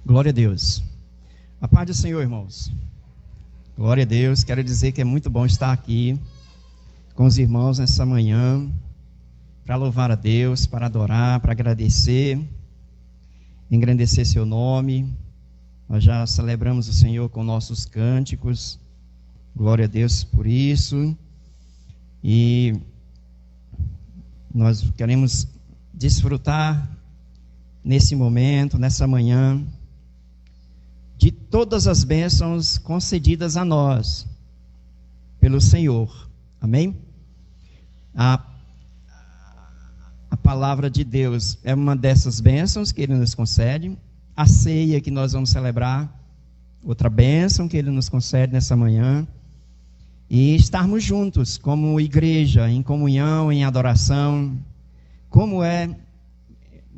Glória a Deus. A paz do Senhor, irmãos. Glória a Deus. Quero dizer que é muito bom estar aqui com os irmãos nessa manhã para louvar a Deus, para adorar, para agradecer, engrandecer seu nome. Nós já celebramos o Senhor com nossos cânticos. Glória a Deus por isso. E nós queremos desfrutar nesse momento, nessa manhã, de todas as bênçãos concedidas a nós pelo Senhor. Amém? A palavra de Deus é uma dessas bênçãos que Ele nos concede. A ceia que nós vamos celebrar, outra bênção que Ele nos concede nessa manhã. E estarmos juntos como igreja, em comunhão, em adoração. Como é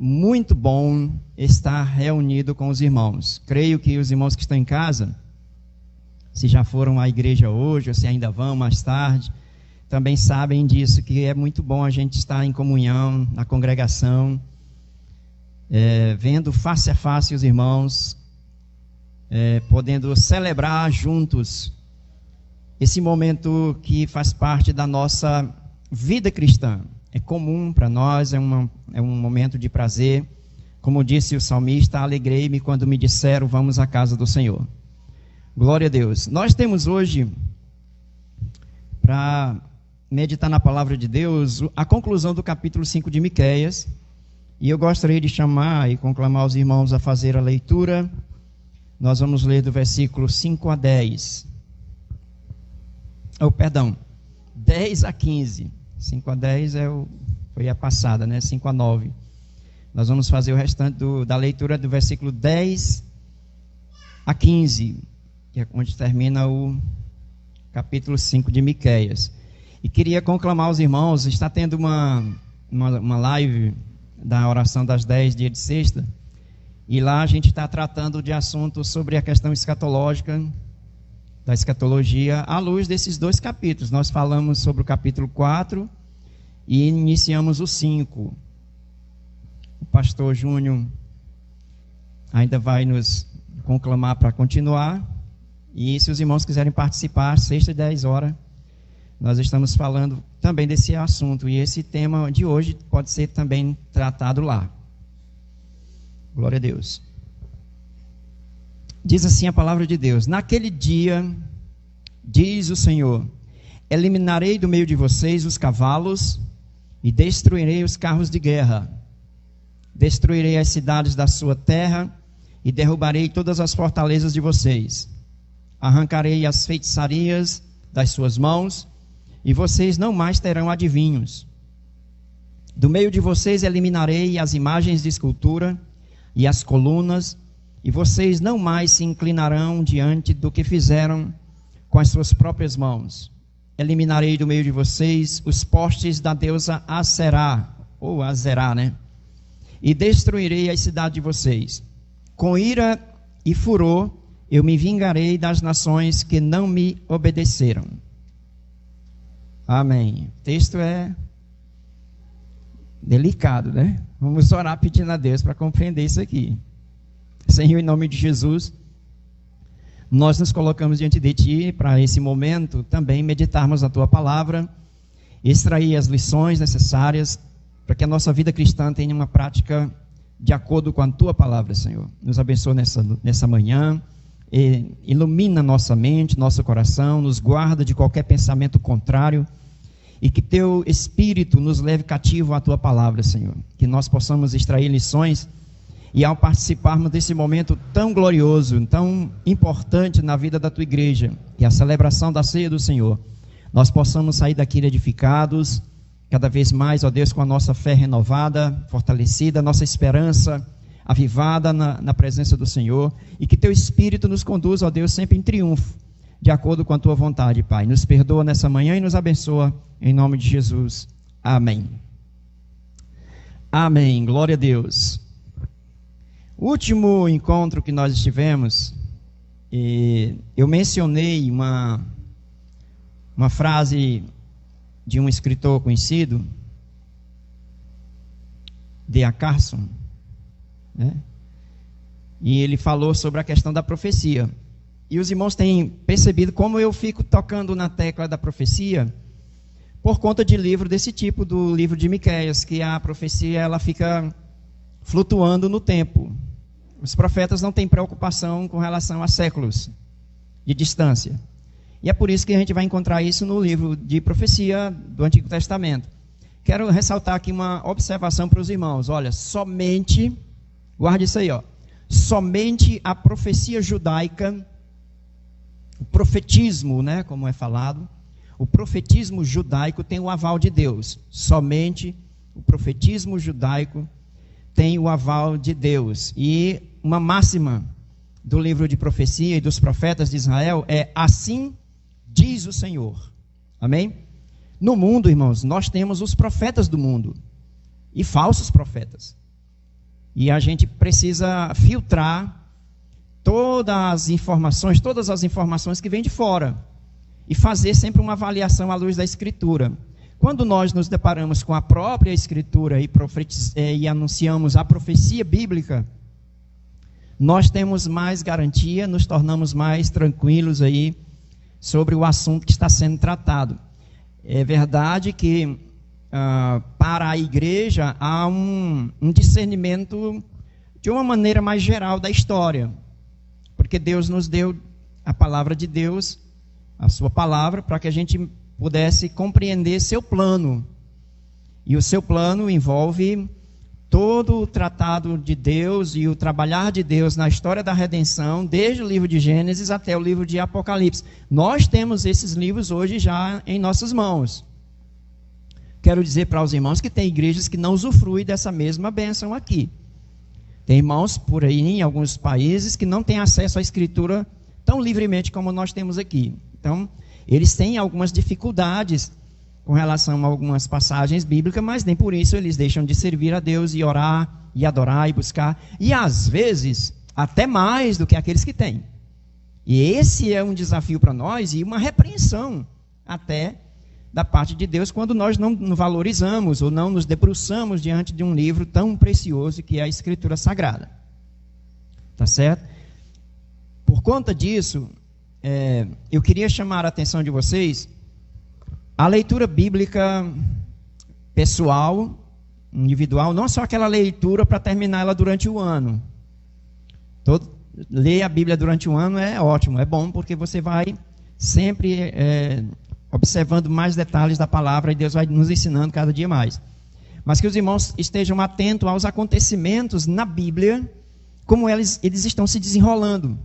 muito bom estar reunido com os irmãos. Creio que os irmãos que estão em casa, se já foram à igreja hoje, ou se ainda vão mais tarde, também sabem disso, que é muito bom a gente estar em comunhão, na congregação, vendo face a face os irmãos, podendo celebrar juntos esse momento que faz parte da nossa vida cristã. É comum para nós, é um momento de prazer. Como disse o salmista, alegrei-me quando me disseram, vamos à casa do Senhor. Glória a Deus. Nós temos hoje, para meditar na palavra de Deus, a conclusão do capítulo 5 de Miqueias. E eu gostaria de chamar e conclamar os irmãos a fazer a leitura. Nós vamos ler do versículo 5 a 10. 10 a 15. 5 a 10 foi a passada, né? 5 a 9. Nós vamos fazer o restante da leitura do versículo 10 a 15, que é onde termina o capítulo 5 de Miqueias. E queria conclamar os irmãos, está tendo uma live da oração das 10, dia de sexta, e lá a gente está tratando de assuntos sobre a questão escatológica, da escatologia, à luz desses dois capítulos. Nós falamos sobre o capítulo 4 e iniciamos o 5. O pastor Júnior ainda vai nos conclamar para continuar. E se os irmãos quiserem participar, sexta e 10 horas, nós estamos falando também desse assunto. E esse tema de hoje pode ser também tratado lá. Glória a Deus. Diz assim a palavra de Deus: naquele dia, diz o Senhor, eliminarei do meio de vocês os cavalos e destruirei os carros de guerra. Destruirei as cidades da sua terra e derrubarei todas as fortalezas de vocês. Arrancarei as feitiçarias das suas mãos e vocês não mais terão adivinhos. Do meio de vocês eliminarei as imagens de escultura e as colunas, e vocês não mais se inclinarão diante do que fizeram com as suas próprias mãos. Eliminarei do meio de vocês os postes da deusa Aserá, ou Azerá, né? E destruirei a cidade de vocês. Com ira e furor, eu me vingarei das nações que não me obedeceram. Amém. O texto é delicado, né? Vamos orar pedindo a Deus para compreender isso aqui. Senhor, em nome de Jesus, nós nos colocamos diante de Ti para esse momento também meditarmos a Tua palavra, extrair as lições necessárias para que a nossa vida cristã tenha uma prática de acordo com a Tua palavra, Senhor. Nos abençoe nessa manhã, ilumina nossa mente, nosso coração, nos guarda de qualquer pensamento contrário e que Teu Espírito nos leve cativo à Tua palavra, Senhor. Que nós possamos extrair lições e ao participarmos desse momento tão glorioso, tão importante na vida da Tua igreja, que é a celebração da ceia do Senhor, nós possamos sair daqui edificados, cada vez mais, ó Deus, com a nossa fé renovada, fortalecida, nossa esperança avivada na presença do Senhor, e que Teu Espírito nos conduza, ó Deus, sempre em triunfo, de acordo com a Tua vontade, Pai. Nos perdoa nessa manhã e nos abençoa, em nome de Jesus. Amém. Amém. Glória a Deus. O último encontro que nós estivemos, eu mencionei uma frase de um escritor conhecido, D.A. Carson, né? e ele falou sobre a questão da profecia. E os irmãos têm percebido como eu fico tocando na tecla da profecia por conta de livro desse tipo, do livro de Miqueias, que a profecia ela fica flutuando no tempo. Os profetas não têm preocupação com relação a séculos de distância. E é por isso que a gente vai encontrar isso no livro de profecia do Antigo Testamento. Quero ressaltar aqui uma observação para os irmãos. Olha, somente, guarde isso aí, ó. Somente a profecia judaica, o profetismo, né, como é falado, o profetismo judaico tem o aval de Deus. Somente o profetismo judaico tem o aval de Deus. E uma máxima do livro de profecia e dos profetas de Israel é: assim diz o Senhor. Amém? No mundo, irmãos, nós temos os profetas do mundo e falsos profetas. E a gente precisa filtrar todas as informações que vêm de fora e fazer sempre uma avaliação à luz da Escritura. Quando nós nos deparamos com a própria Escritura e anunciamos a profecia bíblica, nós temos mais garantia, nos tornamos mais tranquilos aí sobre o assunto que está sendo tratado. É verdade que para a igreja há um discernimento de uma maneira mais geral da história, porque Deus nos deu a palavra de Deus, a sua palavra, para que a gente pudesse compreender seu plano. E o seu plano envolve todo o tratado de Deus e o trabalhar de Deus na história da redenção, desde o livro de Gênesis até o livro de Apocalipse. Nós temos esses livros hoje já em nossas mãos. Quero dizer para os irmãos que tem igrejas que não usufruem dessa mesma bênção aqui. Tem irmãos por aí em alguns países que não têm acesso à Escritura tão livremente como nós temos aqui. Então, eles têm algumas dificuldades com relação a algumas passagens bíblicas, mas nem por isso eles deixam de servir a Deus e orar, e adorar, e buscar, e às vezes, até mais do que aqueles que têm. E esse é um desafio para nós e uma repreensão até da parte de Deus quando nós não valorizamos ou não nos debruçamos diante de um livro tão precioso que é a Escritura Sagrada. Tá certo? Por conta disso, eu queria chamar a atenção de vocês a leitura bíblica pessoal, individual, não só aquela leitura para terminar ela durante o ano. Ler a Bíblia durante o ano é ótimo, é bom, porque você vai sempre observando mais detalhes da palavra e Deus vai nos ensinando cada dia mais. Mas que os irmãos estejam atentos aos acontecimentos na Bíblia, como eles estão se desenrolando.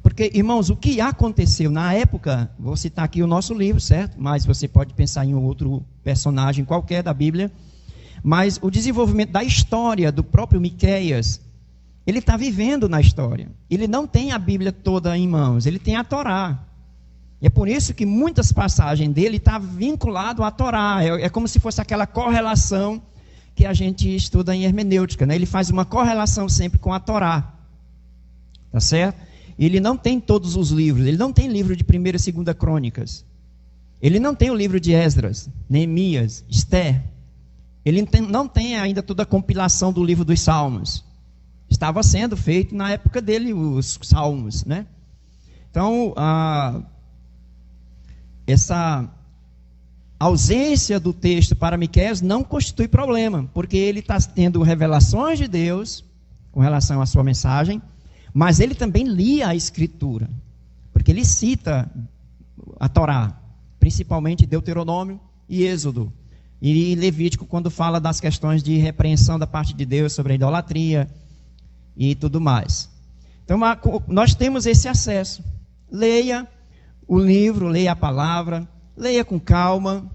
Porque, irmãos, o que aconteceu na época, vou citar aqui o nosso livro, certo? Mas você pode pensar em outro personagem qualquer da Bíblia. Mas o desenvolvimento da história do próprio Miqueias, ele está vivendo na história. Ele não tem a Bíblia toda em mãos, ele tem a Torá. E é por isso que muitas passagens dele estão vinculadas à Torá. É como se fosse aquela correlação que a gente estuda em hermenêutica, né? Ele faz uma correlação sempre com a Torá. Tá certo? Ele não tem todos os livros. Ele não tem livro de 1ª e 2ª Crônicas. Ele não tem o livro de Esdras, Neemias, Esther. Ele não tem ainda toda a compilação do livro dos Salmos. Estava sendo feito na época dele os Salmos, né? Então, essa ausência do texto para Miqueias não constitui problema, porque ele está tendo revelações de Deus com relação à sua mensagem, mas ele também lia a Escritura, porque ele cita a Torá, principalmente Deuteronômio e Êxodo, e Levítico, quando fala das questões de repreensão da parte de Deus sobre a idolatria e tudo mais. Então, nós temos esse acesso. Leia o livro, leia a palavra, leia com calma,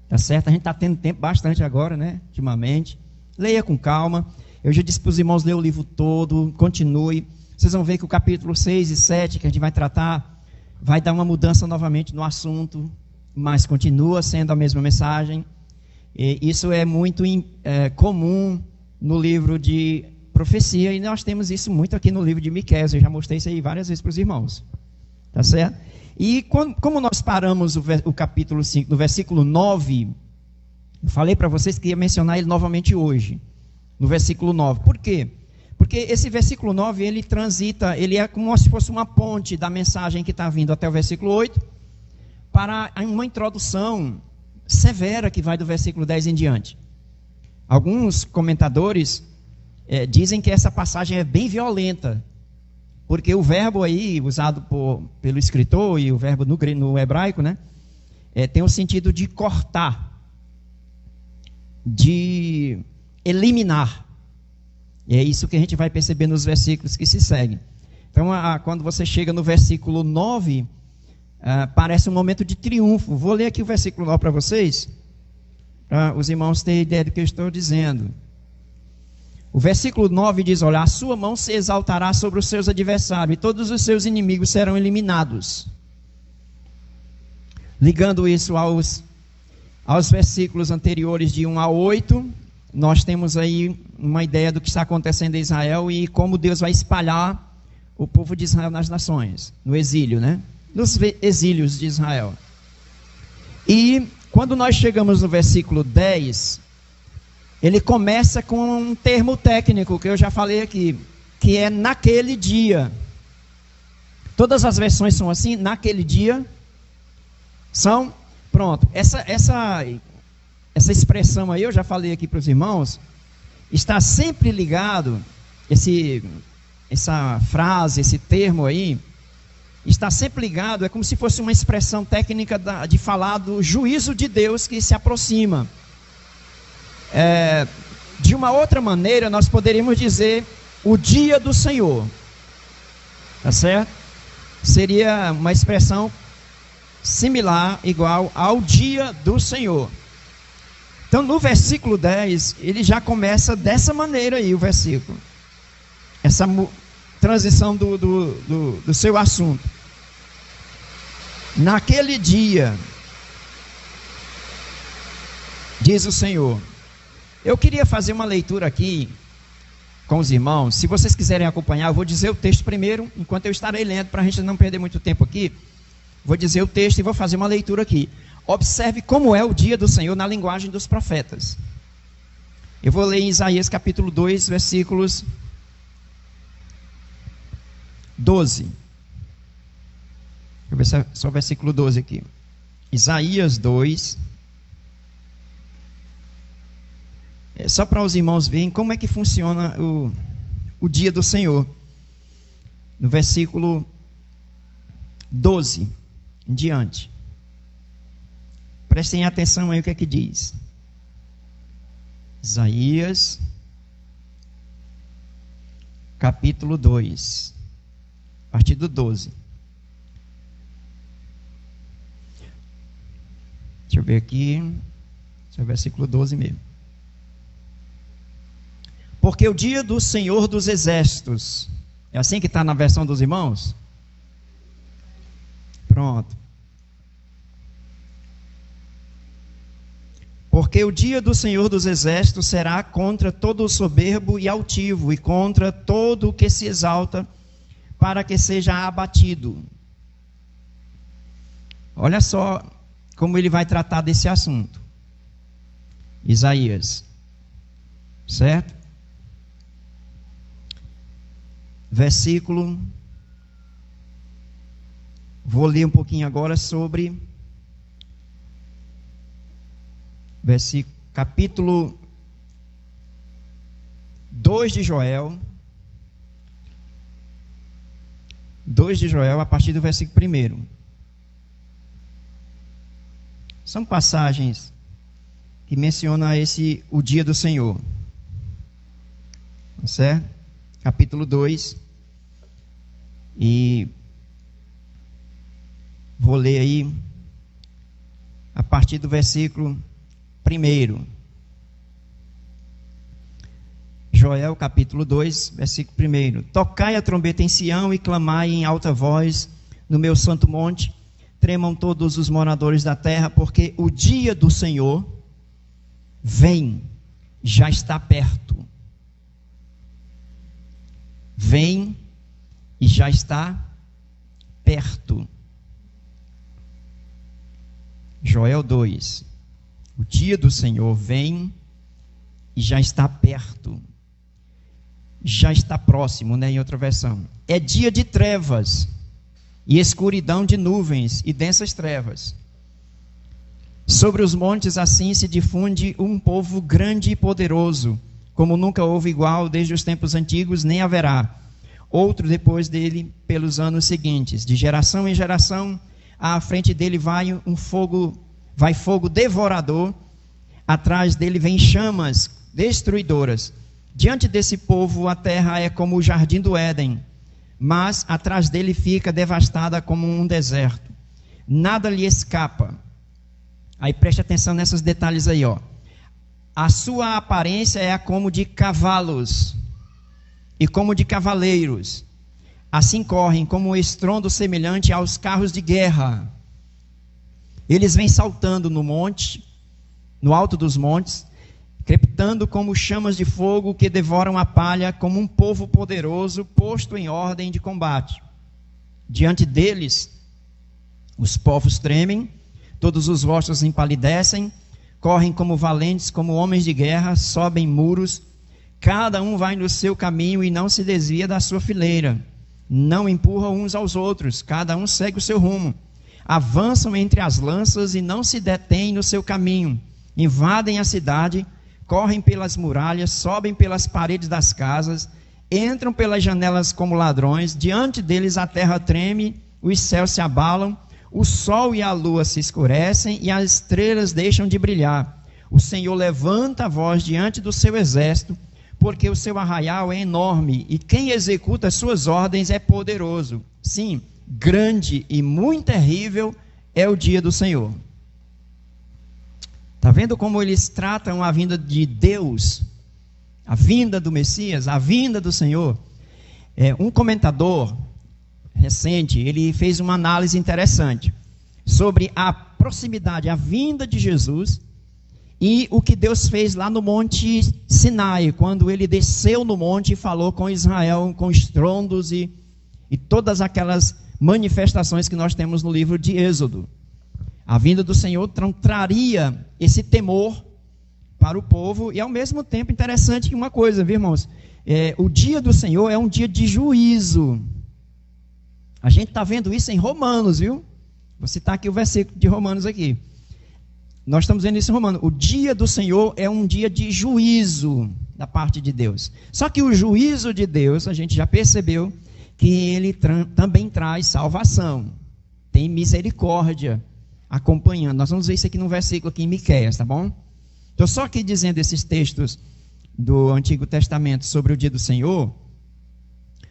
tá certo? A gente está tendo tempo bastante agora, né, ultimamente. Leia com calma. Eu já disse para os irmãos ler o livro todo, continue. Vocês vão ver que o capítulo 6 e 7, que a gente vai tratar, vai dar uma mudança novamente no assunto, mas continua sendo a mesma mensagem. E isso é muito comum no livro de profecia, e nós temos isso muito aqui no livro de Miqueias. Eu já mostrei isso aí várias vezes para os irmãos. Tá certo? E como nós paramos o capítulo 5, no versículo 9, eu falei para vocês que ia mencionar ele novamente hoje, no versículo 9. Por quê? Porque esse versículo 9, ele transita, ele é como se fosse uma ponte da mensagem que está vindo até o versículo 8, para uma introdução severa que vai do versículo 10 em diante. Alguns comentadores dizem que essa passagem é bem violenta, porque o verbo aí, usado pelo escritor, e o verbo no hebraico, né, tem o sentido de cortar, de eliminar. E é isso que a gente vai perceber nos versículos que se seguem. Então, quando você chega no versículo 9, parece um momento de triunfo. Vou ler aqui o versículo 9 para vocês, para os irmãos terem ideia do que eu estou dizendo. O versículo 9 diz, olha, a sua mão se exaltará sobre os seus adversários, e todos os seus inimigos serão eliminados. Ligando isso aos versículos anteriores de 1 a 8, nós temos aí uma ideia do que está acontecendo em Israel e como Deus vai espalhar o povo de Israel nas nações, no exílio, né? Nos exílios de Israel. E quando nós chegamos no versículo 10, ele começa com um termo técnico que eu já falei aqui, que é naquele dia. Todas as versões são assim, naquele dia. Pronto, essa expressão aí, eu já falei aqui para os irmãos, está sempre ligado, essa frase, esse termo aí, está sempre ligado, é como se fosse uma expressão técnica de falar do juízo de Deus que se aproxima. De uma outra maneira, nós poderíamos dizer o dia do Senhor, tá certo? Seria uma expressão similar, igual ao dia do Senhor. Então, no versículo 10, ele já começa dessa maneira aí, o versículo. Essa transição do seu assunto. Naquele dia, diz o Senhor. Eu queria fazer uma leitura aqui com os irmãos. Se vocês quiserem acompanhar, eu vou dizer o texto primeiro, enquanto eu estarei lendo, para a gente não perder muito tempo aqui. Vou dizer o texto e vou fazer uma leitura aqui. Observe como é o dia do Senhor na linguagem dos profetas. Eu vou ler em Isaías capítulo 2, versículos 12. Deixa eu ver se é só o versículo 12 aqui. Isaías 2. Só para os irmãos verem como é que funciona o dia do Senhor. No versículo 12 em diante. Prestem atenção aí o que é que diz. Isaías, capítulo 2, a partir do 12. Deixa eu ver aqui. Esse é o versículo 12 mesmo. Porque o dia do Senhor dos Exércitos, é assim que está na versão dos irmãos? Pronto. Porque o dia do Senhor dos Exércitos será contra todo o soberbo e altivo, e contra todo o que se exalta, para que seja abatido. Olha só como ele vai tratar desse assunto. Isaías. Certo? Versículo. Vou ler um pouquinho agora sobre capítulo 2 de Joel. 2 de Joel, a partir do versículo 1. São passagens que mencionam o dia do Senhor. Certo? Capítulo 2. E vou ler aí a partir do versículo 1. Joel capítulo 2, versículo 1. Tocai a trombeta em Sião e clamai em alta voz no meu santo monte. Tremam todos os moradores da terra, porque o dia do Senhor vem, já está perto. Vem e já está perto. Joel 2. O dia do Senhor vem e já está perto. já está próximo, né, em outra versão. É dia de trevas e escuridão de nuvens e densas trevas. Sobre os montes assim se difunde um povo grande e poderoso, como nunca houve igual desde os tempos antigos, nem haverá outro depois dele pelos anos seguintes. De geração em geração, à frente dele vai fogo devorador, atrás dele vem chamas destruidoras. Diante desse povo a terra é como o jardim do Éden, mas atrás dele fica devastada como um deserto. Nada lhe escapa. Aí preste atenção nesses detalhes aí, ó. A sua aparência é como de cavalos e como de cavaleiros. Assim correm como um estrondo semelhante aos carros de guerra. Eles vêm saltando no monte, no alto dos montes, crepitando como chamas de fogo que devoram a palha, como um povo poderoso posto em ordem de combate. Diante deles, os povos tremem, todos os rostos empalidecem, correm como valentes, como homens de guerra, sobem muros, cada um vai no seu caminho e não se desvia da sua fileira, não empurram uns aos outros, cada um segue o seu rumo, avançam entre as lanças e não se detêm no seu caminho, invadem a cidade, correm pelas muralhas, sobem pelas paredes das casas, entram pelas janelas como ladrões, diante deles a terra treme, os céus se abalam, o sol e a lua se escurecem e as estrelas deixam de brilhar. O Senhor levanta a voz diante do seu exército, porque o seu arraial é enorme e quem executa as suas ordens é poderoso. Sim, grande e muito terrível é o dia do Senhor. Está vendo como eles tratam a vinda de Deus, a vinda do Messias, a vinda do Senhor? Um comentador recente, ele fez uma análise interessante sobre a proximidade, a vinda de Jesus e o que Deus fez lá no Monte Sinai, quando ele desceu no monte e falou com Israel, com estrondos e todas aquelas manifestações que nós temos no livro de Êxodo. A vinda do Senhor traria esse temor para o povo e ao mesmo tempo interessante que uma coisa, viu, irmãos? O dia do Senhor é um dia de juízo. A gente está vendo isso em Romanos, viu? Vou citar aqui o versículo de Romanos aqui. Nós estamos vendo isso em Romanos. O dia do Senhor é um dia de juízo da parte de Deus. Só que o juízo de Deus, a gente já percebeu que ele também traz salvação. Tem misericórdia acompanhando. Nós vamos ver isso aqui no versículo aqui em Miqueias, tá bom? Estou só aqui dizendo esses textos do Antigo Testamento sobre o dia do Senhor,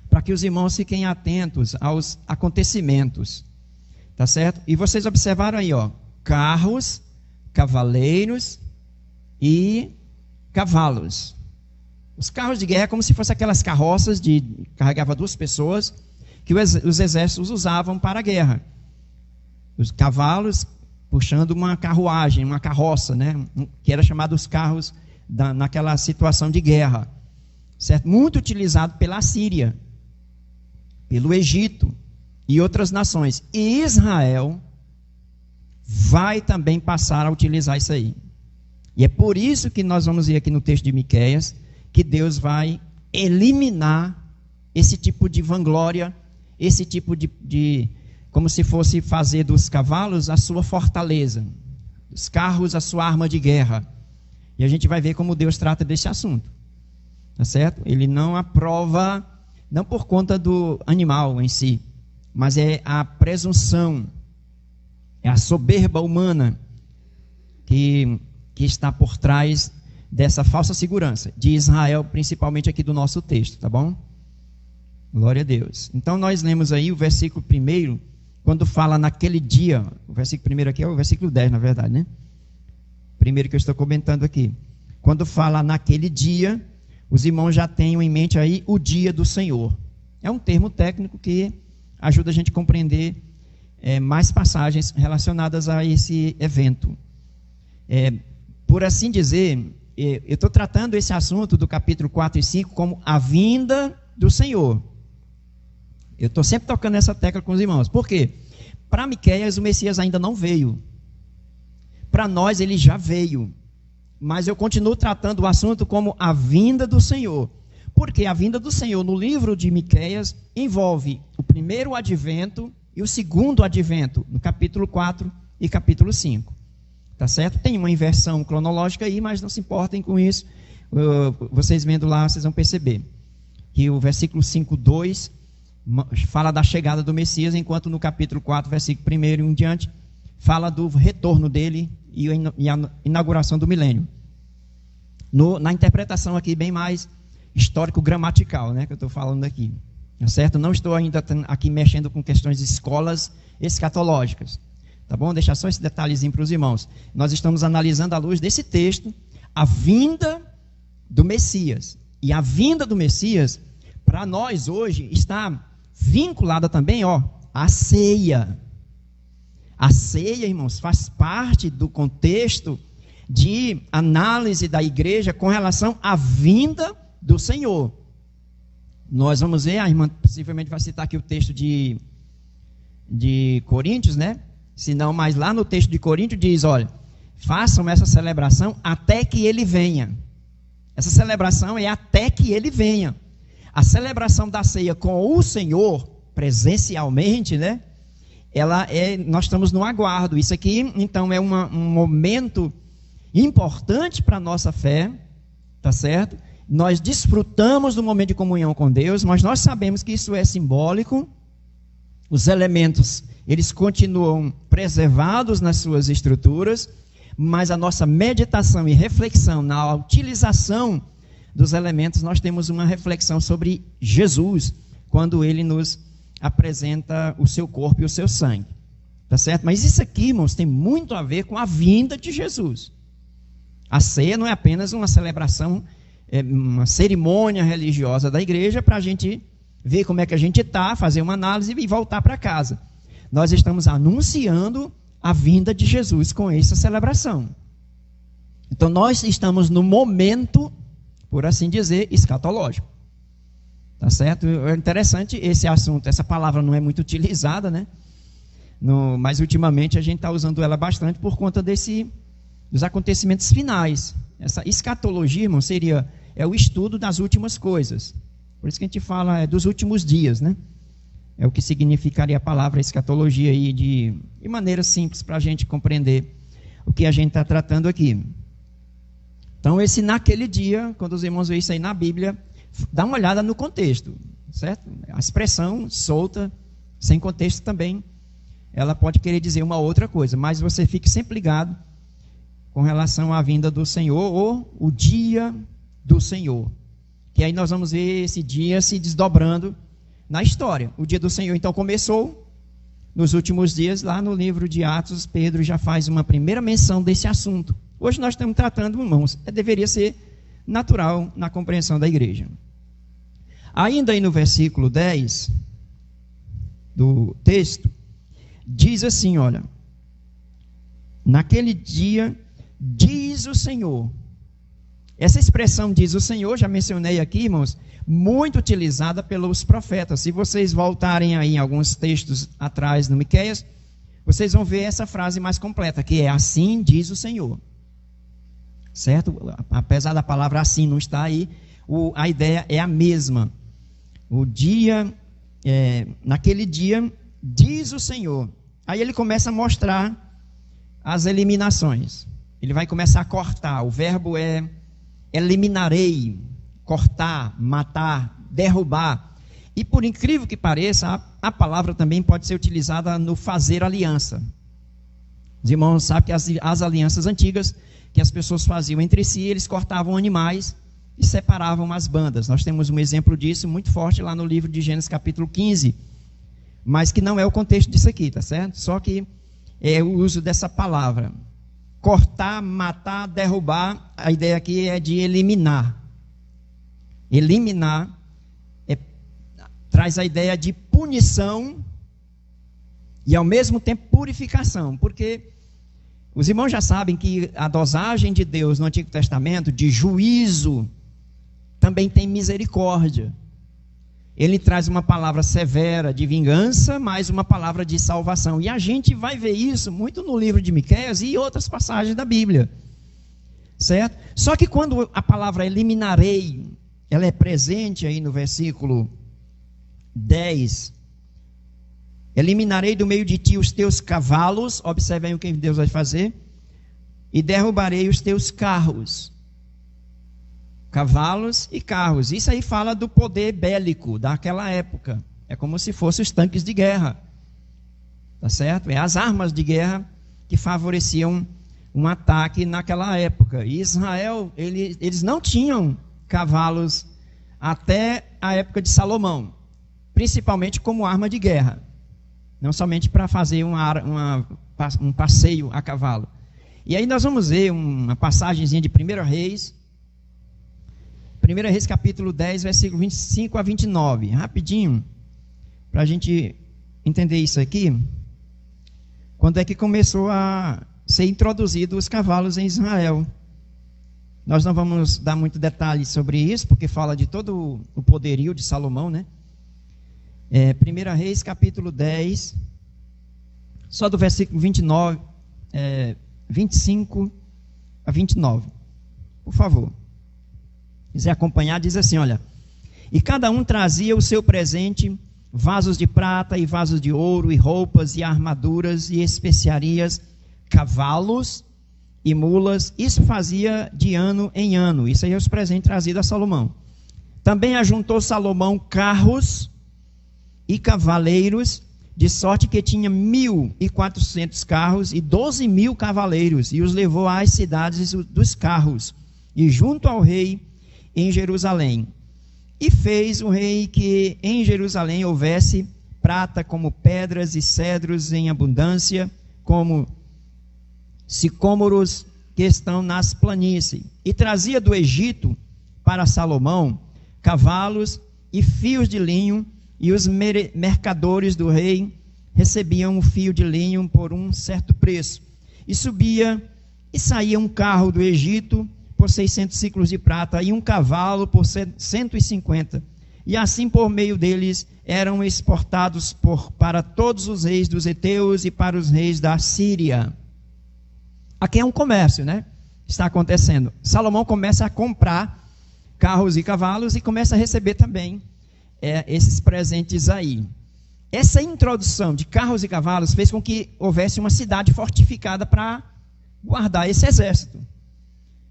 para que os irmãos fiquem atentos aos acontecimentos, tá certo? E vocês observaram aí, ó, carros, cavaleiros e cavalos. Os carros de guerra é como se fossem aquelas carroças que carregavam 2 pessoas, que os exércitos usavam para a guerra. Os cavalos puxando uma carruagem, uma carroça, né? Que era chamado os carros naquela situação de guerra, certo? Muito utilizado pela Síria, pelo Egito e outras nações. E Israel vai também passar a utilizar isso aí. E é por isso que nós vamos ver aqui no texto de Miqueias que Deus vai eliminar esse tipo de vanglória, esse tipo de como se fosse fazer dos cavalos a sua fortaleza, dos carros a sua arma de guerra. E a gente vai ver como Deus trata desse assunto. Tá certo? Ele não aprova, não por conta do animal em si, mas é a presunção, é a soberba humana que está por trás dessa falsa segurança de Israel, principalmente aqui do nosso texto, tá bom? Glória a Deus. Então nós lemos aí o versículo 1, quando fala naquele dia, o versículo 1 aqui é o versículo 10, na verdade, né? Primeiro que eu estou comentando aqui. Quando fala naquele dia, os irmãos já tenham em mente aí o dia do Senhor. É um termo técnico que ajuda a gente a compreender mais passagens relacionadas a esse evento. Por assim dizer, eu estou tratando esse assunto do capítulo 4 e 5 como a vinda do Senhor. Eu estou sempre tocando essa tecla com os irmãos. Por quê? Para Miqueias o Messias ainda não veio. Para nós ele já veio. Mas eu continuo tratando o assunto como a vinda do Senhor. Porque a vinda do Senhor no livro de Miqueias envolve o primeiro advento e o segundo advento, no capítulo 4 e capítulo 5. Tá certo? Tem uma inversão cronológica aí, mas não se importem com isso. Vocês vendo lá, vocês vão perceber que o versículo 5:2 fala da chegada do Messias, enquanto no capítulo 4, versículo 1 e em diante, fala do retorno dele e a inauguração do milênio. Na interpretação aqui bem mais histórico-gramatical, né, que eu estou falando aqui. Tá certo? Não estou ainda aqui mexendo com questões de escolas escatológicas. Tá bom? Deixar só esse detalhezinho para os irmãos. Nós estamos analisando à luz desse texto a vinda do Messias. E a vinda do Messias, para nós hoje, está vinculada também, à ceia. A ceia, irmãos, faz parte do contexto de análise da igreja com relação à vinda do Senhor. Nós vamos ver, a irmã possivelmente vai citar aqui o texto de Coríntios, né? Se não, mas lá no texto de Coríntios diz, olha, façam essa celebração até que ele venha. Essa celebração é até que ele venha. A celebração da ceia com o Senhor, presencialmente, né? Nós estamos no aguardo. Isso aqui, então, é um momento importante para a nossa fé, tá certo? Nós desfrutamos do momento de comunhão com Deus, mas nós sabemos que isso é simbólico. Os elementos, eles continuam preservados nas suas estruturas, mas a nossa meditação e reflexão na utilização dos elementos, nós temos uma reflexão sobre Jesus, quando ele nos apresenta o seu corpo e o seu sangue. Tá certo? Mas isso aqui, irmãos, tem muito a ver com a vinda de Jesus. A ceia não é apenas uma celebração, uma cerimônia religiosa da igreja para a gente ver como é que a gente está, fazer uma análise e voltar para casa. Nós estamos anunciando a vinda de Jesus com essa celebração. Então nós estamos no momento, por assim dizer, escatológico. Tá certo? É interessante esse assunto, essa palavra não é muito utilizada, né? Mas ultimamente a gente está usando ela bastante por conta dos acontecimentos finais. Essa escatologia, irmão, é o estudo das últimas coisas. Por isso que a gente fala dos últimos dias, né? É o que significaria a palavra escatologia aí de maneira simples para a gente compreender o que a gente está tratando aqui. Então, naquele dia, quando os irmãos veem isso aí na Bíblia, dá uma olhada no contexto, certo? A expressão solta, sem contexto também, ela pode querer dizer uma outra coisa, mas você fique sempre ligado com relação à vinda do Senhor ou o dia do Senhor. Que aí nós vamos ver esse dia se desdobrando na história. O dia do Senhor, então, começou nos últimos dias, lá no livro de Atos, Pedro já faz uma primeira menção desse assunto. Hoje nós estamos tratando, irmãos, deveria ser natural na compreensão da igreja. Ainda aí no versículo 10 do texto, diz assim, olha, naquele dia, diz o Senhor. Essa expressão diz o Senhor, já mencionei aqui, irmãos, muito utilizada pelos profetas. Se vocês voltarem aí em alguns textos atrás no Miqueias, vocês vão ver essa frase mais completa, que é assim diz o Senhor. Certo? Apesar da palavra assim não estar aí, a ideia é a mesma. Naquele dia, diz o Senhor. Aí ele começa a mostrar as eliminações. Ele vai começar a cortar. O verbo é eliminarei, cortar, matar, derrubar. E por incrível que pareça, a palavra também pode ser utilizada no fazer aliança. Os irmãos sabem que as alianças antigas que as pessoas faziam entre si, eles cortavam animais e separavam as bandas. Nós temos um exemplo disso muito forte lá no livro de Gênesis capítulo 15, mas que não é o contexto disso aqui, tá certo? Só que é o uso dessa palavra. Cortar, matar, derrubar, a ideia aqui é de eliminar. Eliminar traz a ideia de punição e ao mesmo tempo purificação, porque os irmãos já sabem que a dosagem de Deus no Antigo Testamento, de juízo, também tem misericórdia. Ele traz uma palavra severa de vingança, mais uma palavra de salvação. E a gente vai ver isso muito no livro de Miqueias e outras passagens da Bíblia. Certo? Só que quando a palavra eliminarei, ela é presente aí no versículo 10. Eliminarei do meio de ti os teus cavalos, observe aí o que Deus vai fazer, e derrubarei os teus carros. Cavalos e carros. Isso aí fala do poder bélico daquela época. É como se fossem os tanques de guerra. Tá certo? É as armas de guerra que favoreciam um ataque naquela época. E Israel, eles não tinham cavalos até a época de Salomão, principalmente como arma de guerra, não somente para fazer um passeio a cavalo. E aí nós vamos ver uma passagenzinha de 1 Reis, capítulo 10, versículo 25 a 29, rapidinho, para a gente entender isso aqui. Quando é que começou a ser introduzido os cavalos em Israel? Nós não vamos dar muito detalhe sobre isso, porque fala de todo o poderio de Salomão, né? 1 Reis, capítulo 10, só do versículo 25 a 29. Por favor. Se quiser acompanhar, diz assim, olha. E cada um trazia o seu presente, vasos de prata e vasos de ouro, e roupas, e armaduras, e especiarias, cavalos e mulas. Isso fazia de ano em ano. Isso aí é os presentes trazidos a Salomão. Também ajuntou Salomão carros e cavaleiros, de sorte que tinha 1.400 carros e 12.000 cavaleiros, e os levou às cidades dos carros, e junto ao rei em Jerusalém. E fez o rei que em Jerusalém houvesse prata como pedras e cedros em abundância, como sicômoros que estão nas planícies. E trazia do Egito para Salomão cavalos e fios de linho, e os mercadores do rei recebiam um fio de linho por um certo preço. E subia e saía um carro do Egito por 600 ciclos de prata, e um cavalo por 150. E assim por meio deles eram exportados para todos os reis dos heteus e para os reis da Síria. Aqui é um comércio, né? Está acontecendo. Salomão começa a comprar carros e cavalos e começa a receber também esses presentes aí. Essa introdução de carros e cavalos fez com que houvesse uma cidade fortificada para guardar esse exército,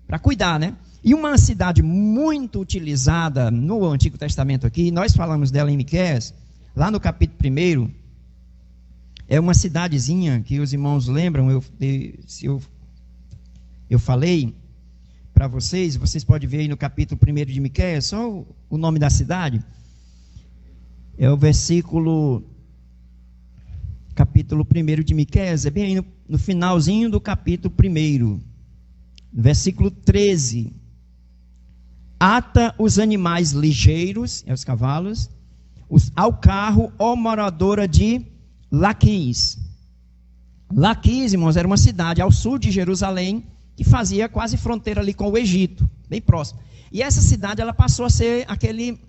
para cuidar, né? E uma cidade muito utilizada no Antigo Testamento aqui, nós falamos dela em Miqueias, lá no capítulo 1, é uma cidadezinha que os irmãos lembram, eu falei para vocês podem ver aí no capítulo 1 de Miqueias, só o nome da cidade. É o capítulo 1 de Miqueias, é bem aí no finalzinho do capítulo 1, versículo 13. Ata os animais ligeiros, os cavalos, ao carro, ó moradora de Laquis. Laquis, irmãos, era uma cidade ao sul de Jerusalém, que fazia quase fronteira ali com o Egito, bem próximo. E essa cidade, ela passou a ser aquele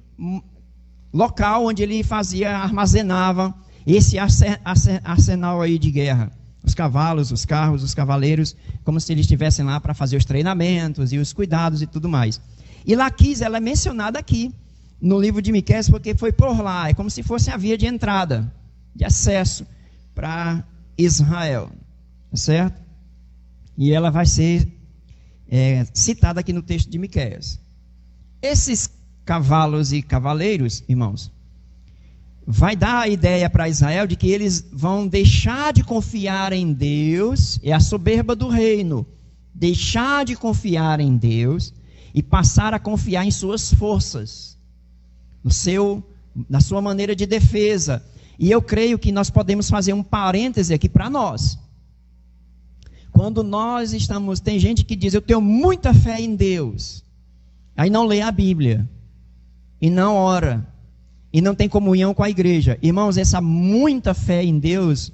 local onde ele armazenava esse arsenal aí de guerra. Os cavalos, os carros, os cavaleiros, como se eles estivessem lá para fazer os treinamentos e os cuidados e tudo mais. E Laquis, ela é mencionada aqui no livro de Miqueias, porque foi por lá, é como se fosse a via de entrada, de acesso para Israel, certo? E ela vai ser citada aqui no texto de Miqueias. Esses cavalos e cavaleiros, irmãos, vai dar a ideia para Israel de que eles vão deixar de confiar em Deus, é a soberba do reino, deixar de confiar em Deus e passar a confiar em suas forças, na sua maneira de defesa. E eu creio que nós podemos fazer um parêntese aqui para nós. Quando nós tem gente que diz, eu tenho muita fé em Deus, aí não lê a Bíblia, e não ora, e não tem comunhão com a igreja. Irmãos, essa muita fé em Deus,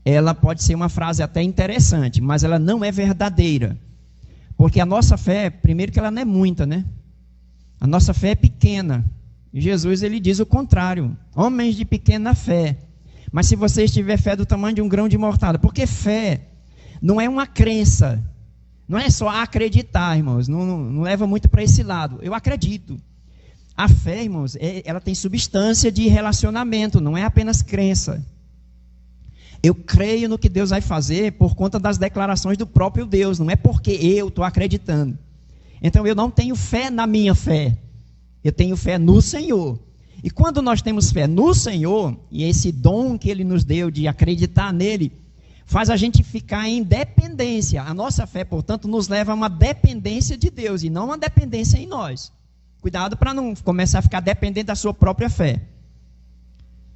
ela pode ser uma frase até interessante, mas ela não é verdadeira. Porque a nossa fé, primeiro que ela não é muita, né? A nossa fé é pequena. E Jesus, ele diz o contrário. Homens de pequena fé. Mas se você tiver fé do tamanho de um grão de mostarda, porque fé não é uma crença, não é só acreditar, irmãos, não leva muito para esse lado. Eu acredito. A fé, irmãos, ela tem substância de relacionamento, não é apenas crença. Eu creio no que Deus vai fazer por conta das declarações do próprio Deus, não é porque eu estou acreditando. Então eu não tenho fé na minha fé, eu tenho fé no Senhor. E quando nós temos fé no Senhor, e esse dom que Ele nos deu de acreditar nele, faz a gente ficar em dependência. A nossa fé, portanto, nos leva a uma dependência de Deus e não uma dependência em nós. Cuidado para não começar a ficar dependente da sua própria fé.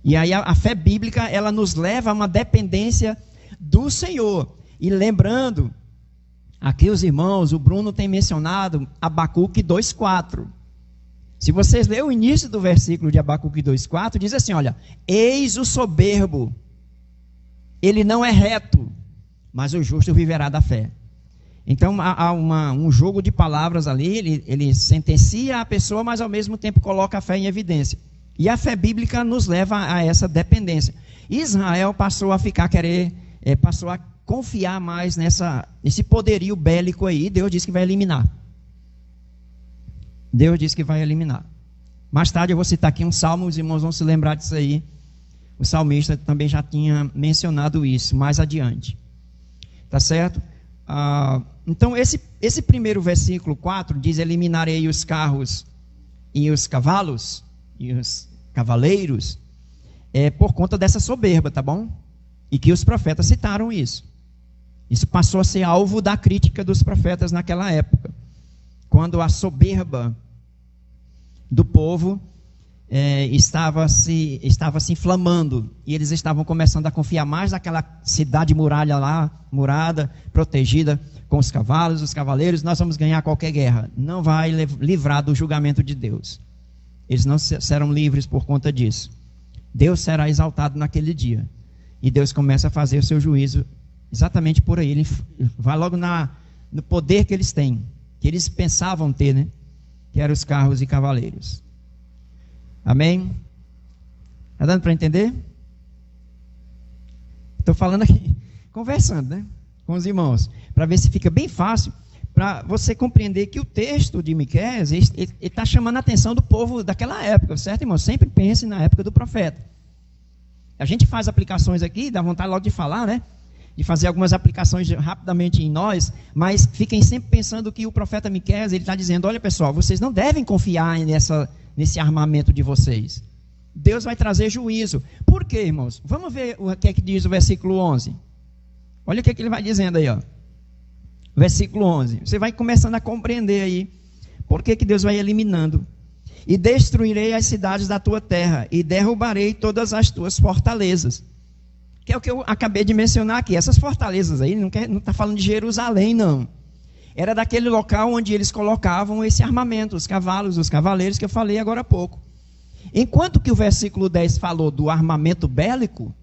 E aí a fé bíblica, ela nos leva a uma dependência do Senhor. E lembrando, aqui os irmãos, o Bruno tem mencionado Abacuque 2,4. Se vocês lerem o início do versículo de Abacuque 2,4, diz assim, olha, eis o soberbo, ele não é reto, mas o justo viverá da fé. Então há um jogo de palavras ali, ele sentencia a pessoa, mas ao mesmo tempo coloca a fé em evidência. E a fé bíblica nos leva a essa dependência. Israel passou a passou a confiar mais nesse poderio bélico aí. Deus disse que vai eliminar. Deus disse que vai eliminar. Mais tarde eu vou citar aqui um salmo, os irmãos vão se lembrar disso aí. O salmista também já tinha mencionado isso mais adiante. Tá certo? Então esse primeiro versículo 4 diz, eliminarei os carros e os cavalos e os cavaleiros, por conta dessa soberba, tá bom? E que os profetas citaram isso. Isso passou a ser alvo da crítica dos profetas naquela época, quando a soberba do povo estava se inflamando, e eles estavam começando a confiar mais naquela cidade murada, protegida com os cavalos, os cavaleiros. Nós vamos ganhar qualquer guerra, não vai livrar do julgamento de Deus. Eles não serão livres por conta disso. Deus será exaltado naquele dia. E Deus começa a fazer o seu juízo exatamente por aí. Ele vai logo no poder que eles têm, que eles pensavam ter, né? Que eram os carros e cavaleiros. Amém? Está dando para entender? Estou falando aqui, conversando, né? Com os irmãos, para ver se fica bem fácil, para você compreender que o texto de Miqueias está chamando a atenção do povo daquela época, certo, irmão? Sempre pense na época do profeta. A gente faz aplicações aqui, dá vontade logo de falar, né? De fazer algumas aplicações rapidamente em nós, mas fiquem sempre pensando que o profeta Miqueias, ele está dizendo, olha pessoal, vocês não devem confiar nesse armamento de vocês. Deus vai trazer juízo. Por quê, irmãos? Vamos ver o que é que diz o versículo 11. Olha o que é que ele vai dizendo aí, ó. Versículo 11. Você vai começando a compreender aí por que Deus vai eliminando. E destruirei as cidades da tua terra, e derrubarei todas as tuas fortalezas. Que é o que eu acabei de mencionar aqui. Essas fortalezas aí, não está falando de Jerusalém, não. Era daquele local onde eles colocavam esse armamento, os cavalos, os cavaleiros, que eu falei agora há pouco. Enquanto que o versículo 10 falou do armamento bélico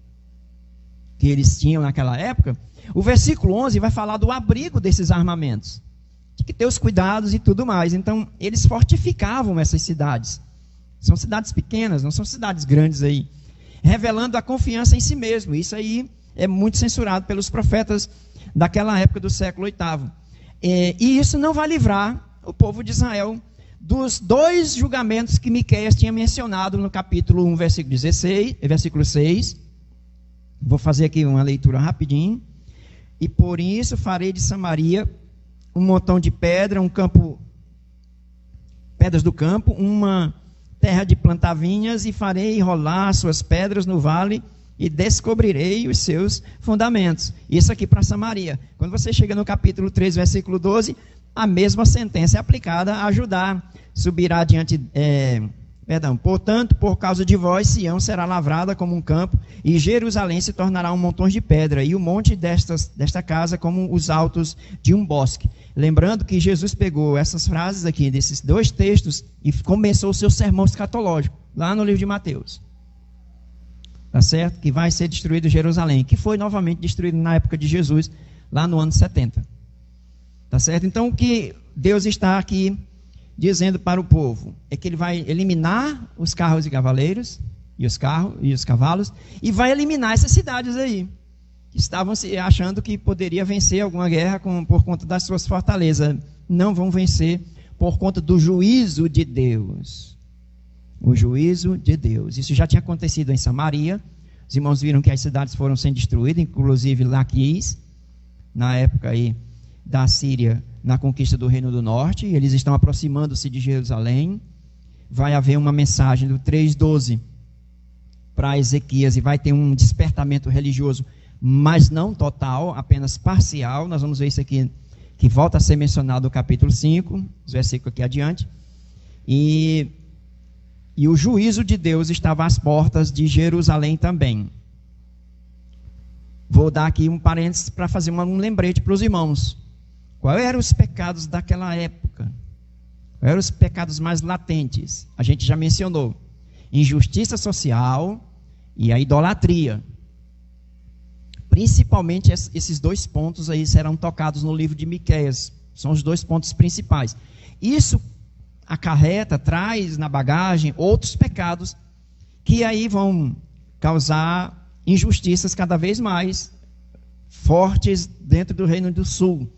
que eles tinham naquela época, o versículo 11 vai falar do abrigo desses armamentos. Tinha que ter os cuidados e tudo mais. Então, eles fortificavam essas cidades. São cidades pequenas, não são cidades grandes aí. Revelando a confiança em si mesmo. Isso aí é muito censurado pelos profetas daquela época do século VIII. E isso não vai livrar o povo de Israel dos dois julgamentos que Miqueias tinha mencionado no capítulo 1, versículo 6. Vou fazer aqui uma leitura rapidinho. E por isso farei de Samaria um montão de pedra, pedras do campo, uma terra de plantar vinhas, e farei rolar suas pedras no vale, e descobrirei os seus fundamentos. Isso aqui para Samaria. Quando você chega no capítulo 3, versículo 12, a mesma sentença é aplicada a Judá. Subirá portanto, por causa de vós, Sião será lavrada como um campo, e Jerusalém se tornará um montão de pedra, e o monte desta casa como os altos de um bosque. Lembrando que Jesus pegou essas frases aqui, desses dois textos, e começou o seu sermão escatológico, lá no livro de Mateus. Tá certo? Que vai ser destruído Jerusalém, que foi novamente destruído na época de Jesus, lá no ano 70. Tá certo? Então, o que Deus está aqui dizendo para o povo é que ele vai eliminar os carros e cavaleiros, e os cavalos, e vai eliminar essas cidades aí, que estavam achando que poderia vencer alguma guerra por conta das suas fortalezas. Não vão vencer por conta do juízo de Deus. O juízo de Deus. Isso já tinha acontecido em Samaria. Os irmãos viram que as cidades foram sendo destruídas, inclusive Laquis, na época aí da Síria, na conquista do Reino do Norte. Eles estão aproximando-se de Jerusalém. Vai haver uma mensagem do 3:12 para Ezequias e vai ter um despertamento religioso, mas não total, apenas parcial. Nós vamos ver isso aqui, que volta a ser mencionado no capítulo 5, os versículos aqui adiante. E o juízo de Deus estava às portas de Jerusalém também. Vou dar aqui um parênteses para fazer um lembrete para os irmãos. Quais eram os pecados daquela época? Quais eram os pecados mais latentes? A gente já mencionou. Injustiça social e a idolatria. Principalmente esses dois pontos aí serão tocados no livro de Miqueias. São os dois pontos principais. Isso acarreta, traz na bagagem outros pecados que aí vão causar injustiças cada vez mais fortes dentro do Reino do Sul.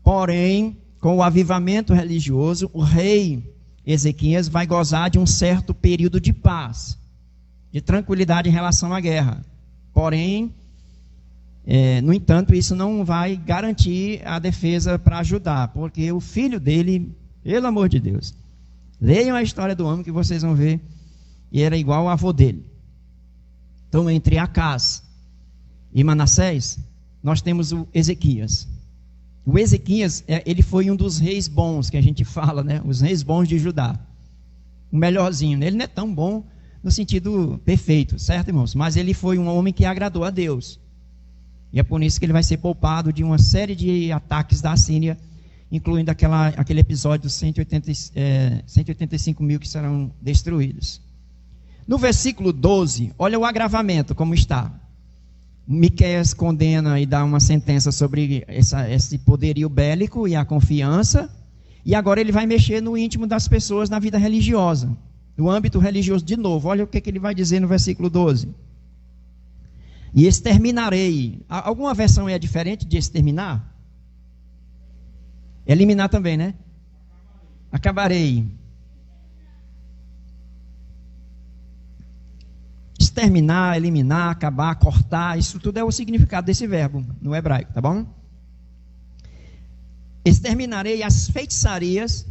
Porém, com o avivamento religioso, o rei Ezequias vai gozar de um certo período de paz, de tranquilidade em relação à guerra. Porém, no entanto, isso não vai garantir a defesa para ajudar, porque o filho dele, pelo amor de Deus, leiam a história do homem que vocês vão ver, e era igual ao avô dele. Então, entre Acás e Manassés, nós temos o Ezequias. O Ezequias, ele foi um dos reis bons, que a gente fala, né? Os reis bons de Judá. O melhorzinho. Ele não é tão bom no sentido perfeito, certo, irmãos? Mas ele foi um homem que agradou a Deus. E é por isso que ele vai ser poupado de uma série de ataques da Síria, incluindo aquele episódio dos 185 mil que serão destruídos. No versículo 12, olha o agravamento, como está. Miqueias condena e dá uma sentença sobre esse poderio bélico e a confiança, e agora ele vai mexer no íntimo das pessoas na vida religiosa, no âmbito religioso de novo. Olha o que ele vai dizer no versículo 12. E exterminarei. Alguma versão é diferente de exterminar? Eliminar também, né? Acabarei. Exterminar, eliminar, acabar, cortar, isso tudo é o significado desse verbo no hebraico, tá bom? Exterminarei as feitiçarias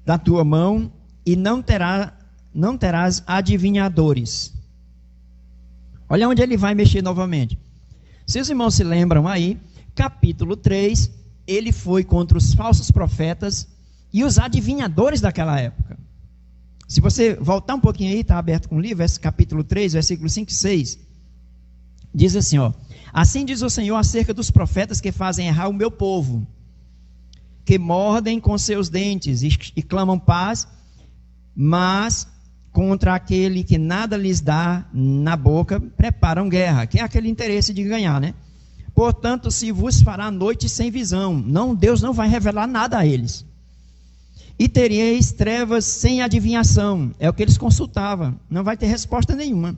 da tua mão e não terás adivinhadores. Olha onde ele vai mexer novamente. Se os irmãos se lembram aí, capítulo 3, ele foi contra os falsos profetas e os adivinhadores daquela época. Se você voltar um pouquinho aí, está aberto com o livro, capítulo 3, versículos 5 e 6, diz assim, ó: assim diz o Senhor acerca dos profetas que fazem errar o meu povo, que mordem com seus dentes e clamam paz, mas contra aquele que nada lhes dá na boca, preparam guerra, que é aquele interesse de ganhar, né? Portanto, se vos fará noite sem visão, Deus não vai revelar nada a eles. E teríeis trevas sem adivinhação, é o que eles consultavam, não vai ter resposta nenhuma.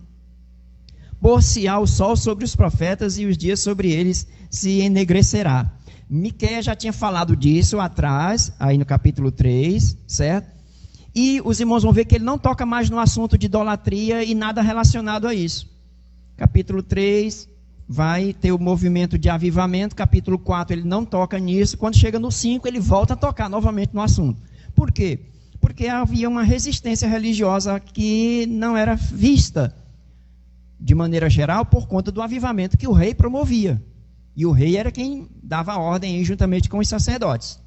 Por-se-á o sol sobre os profetas e os dias sobre eles se enegrecerá. Miqueias já tinha falado disso atrás, aí no capítulo 3, certo? E os irmãos vão ver que ele não toca mais no assunto de idolatria e nada relacionado a isso. Capítulo 3 vai ter o movimento de avivamento, capítulo 4 ele não toca nisso, quando chega no 5 ele volta a tocar novamente no assunto. Por quê? Porque havia uma resistência religiosa que não era vista de maneira geral por conta do avivamento que o rei promovia. E o rei era quem dava a ordem aí, juntamente com os sacerdotes.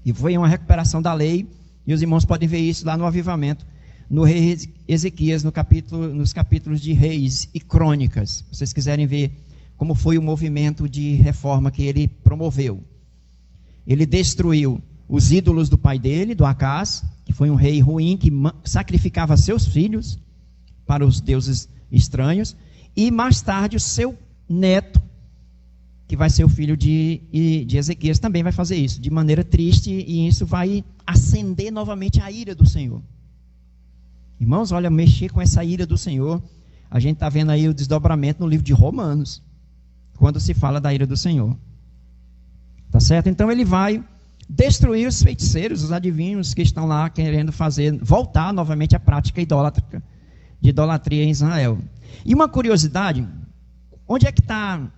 E foi uma recuperação da lei, e os irmãos podem ver isso lá no avivamento, no rei Ezequias, nos capítulos de Reis e Crônicas. Se vocês quiserem ver como foi o movimento de reforma que ele promoveu. Ele destruiu os ídolos do pai dele, do Acás, que foi um rei ruim, que sacrificava seus filhos para os deuses estranhos, e mais tarde o seu neto, que vai ser o filho de Ezequias, também vai fazer isso, de maneira triste, e isso vai acender novamente a ira do Senhor. Irmãos, olha, mexer com essa ira do Senhor, a gente está vendo aí o desdobramento no livro de Romanos, quando se fala da ira do Senhor. Tá certo? Então ele vai destruir os feiticeiros, os adivinhos que estão lá querendo voltar novamente à prática idólatra, de idolatria em Israel. E uma curiosidade, onde é que está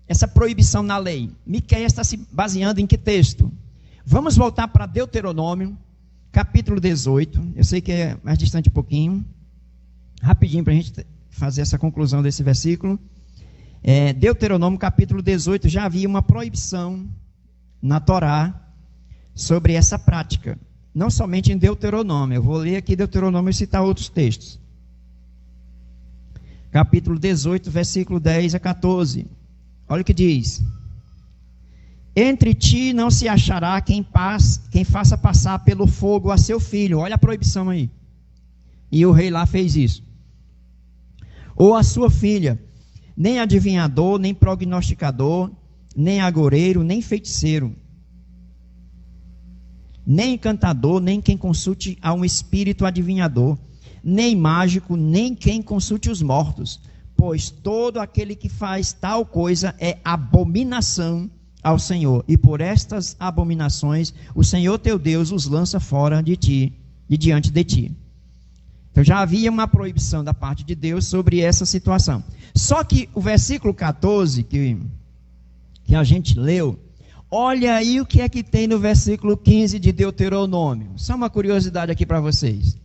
essa proibição na lei? Miqueias está se baseando em que texto? Vamos voltar para Deuteronômio, capítulo 18, eu sei que é mais distante um pouquinho, rapidinho para a gente fazer essa conclusão desse versículo. Deuteronômio capítulo 18, já havia uma proibição na Torá sobre essa prática, não somente em Deuteronômio. Eu vou ler aqui Deuteronômio e citar outros textos. Capítulo 18, versículo 10 a 14. Olha o que diz: entre ti não se achará quem faça passar pelo fogo a seu filho. Olha a proibição aí. E o rei lá fez isso. Ou a sua filha, nem adivinhador, nem prognosticador, nem agoureiro, nem feiticeiro, nem encantador, nem quem consulte a um espírito adivinhador, nem mágico, nem quem consulte os mortos, pois todo aquele que faz tal coisa é abominação ao Senhor, e por estas abominações o Senhor teu Deus os lança fora de ti, de diante de ti. Então já havia uma proibição da parte de Deus sobre essa situação. Só que o versículo 14 que a gente leu, olha aí o que é que tem no versículo 15 de Deuteronômio. Só uma curiosidade aqui para vocês.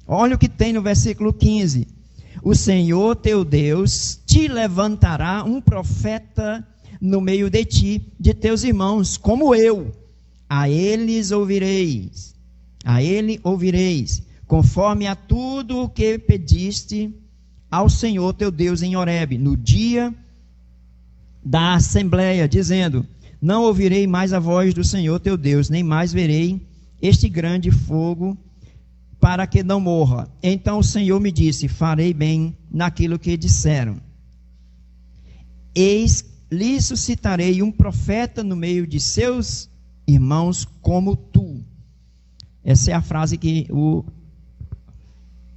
Olha o que tem no versículo 15. O Senhor teu Deus te levantará um profeta no meio de ti, de teus irmãos, como eu. A ele ouvireis, conforme a tudo o que pediste ao Senhor teu Deus em Horebe, no dia da assembleia, dizendo: não ouvirei mais a voz do Senhor teu Deus, nem mais verei este grande fogo, para que não morra. Então o Senhor me disse: farei bem naquilo que disseram. Eis, lhe suscitarei um profeta no meio de seus irmãos como tu. Essa é a frase que o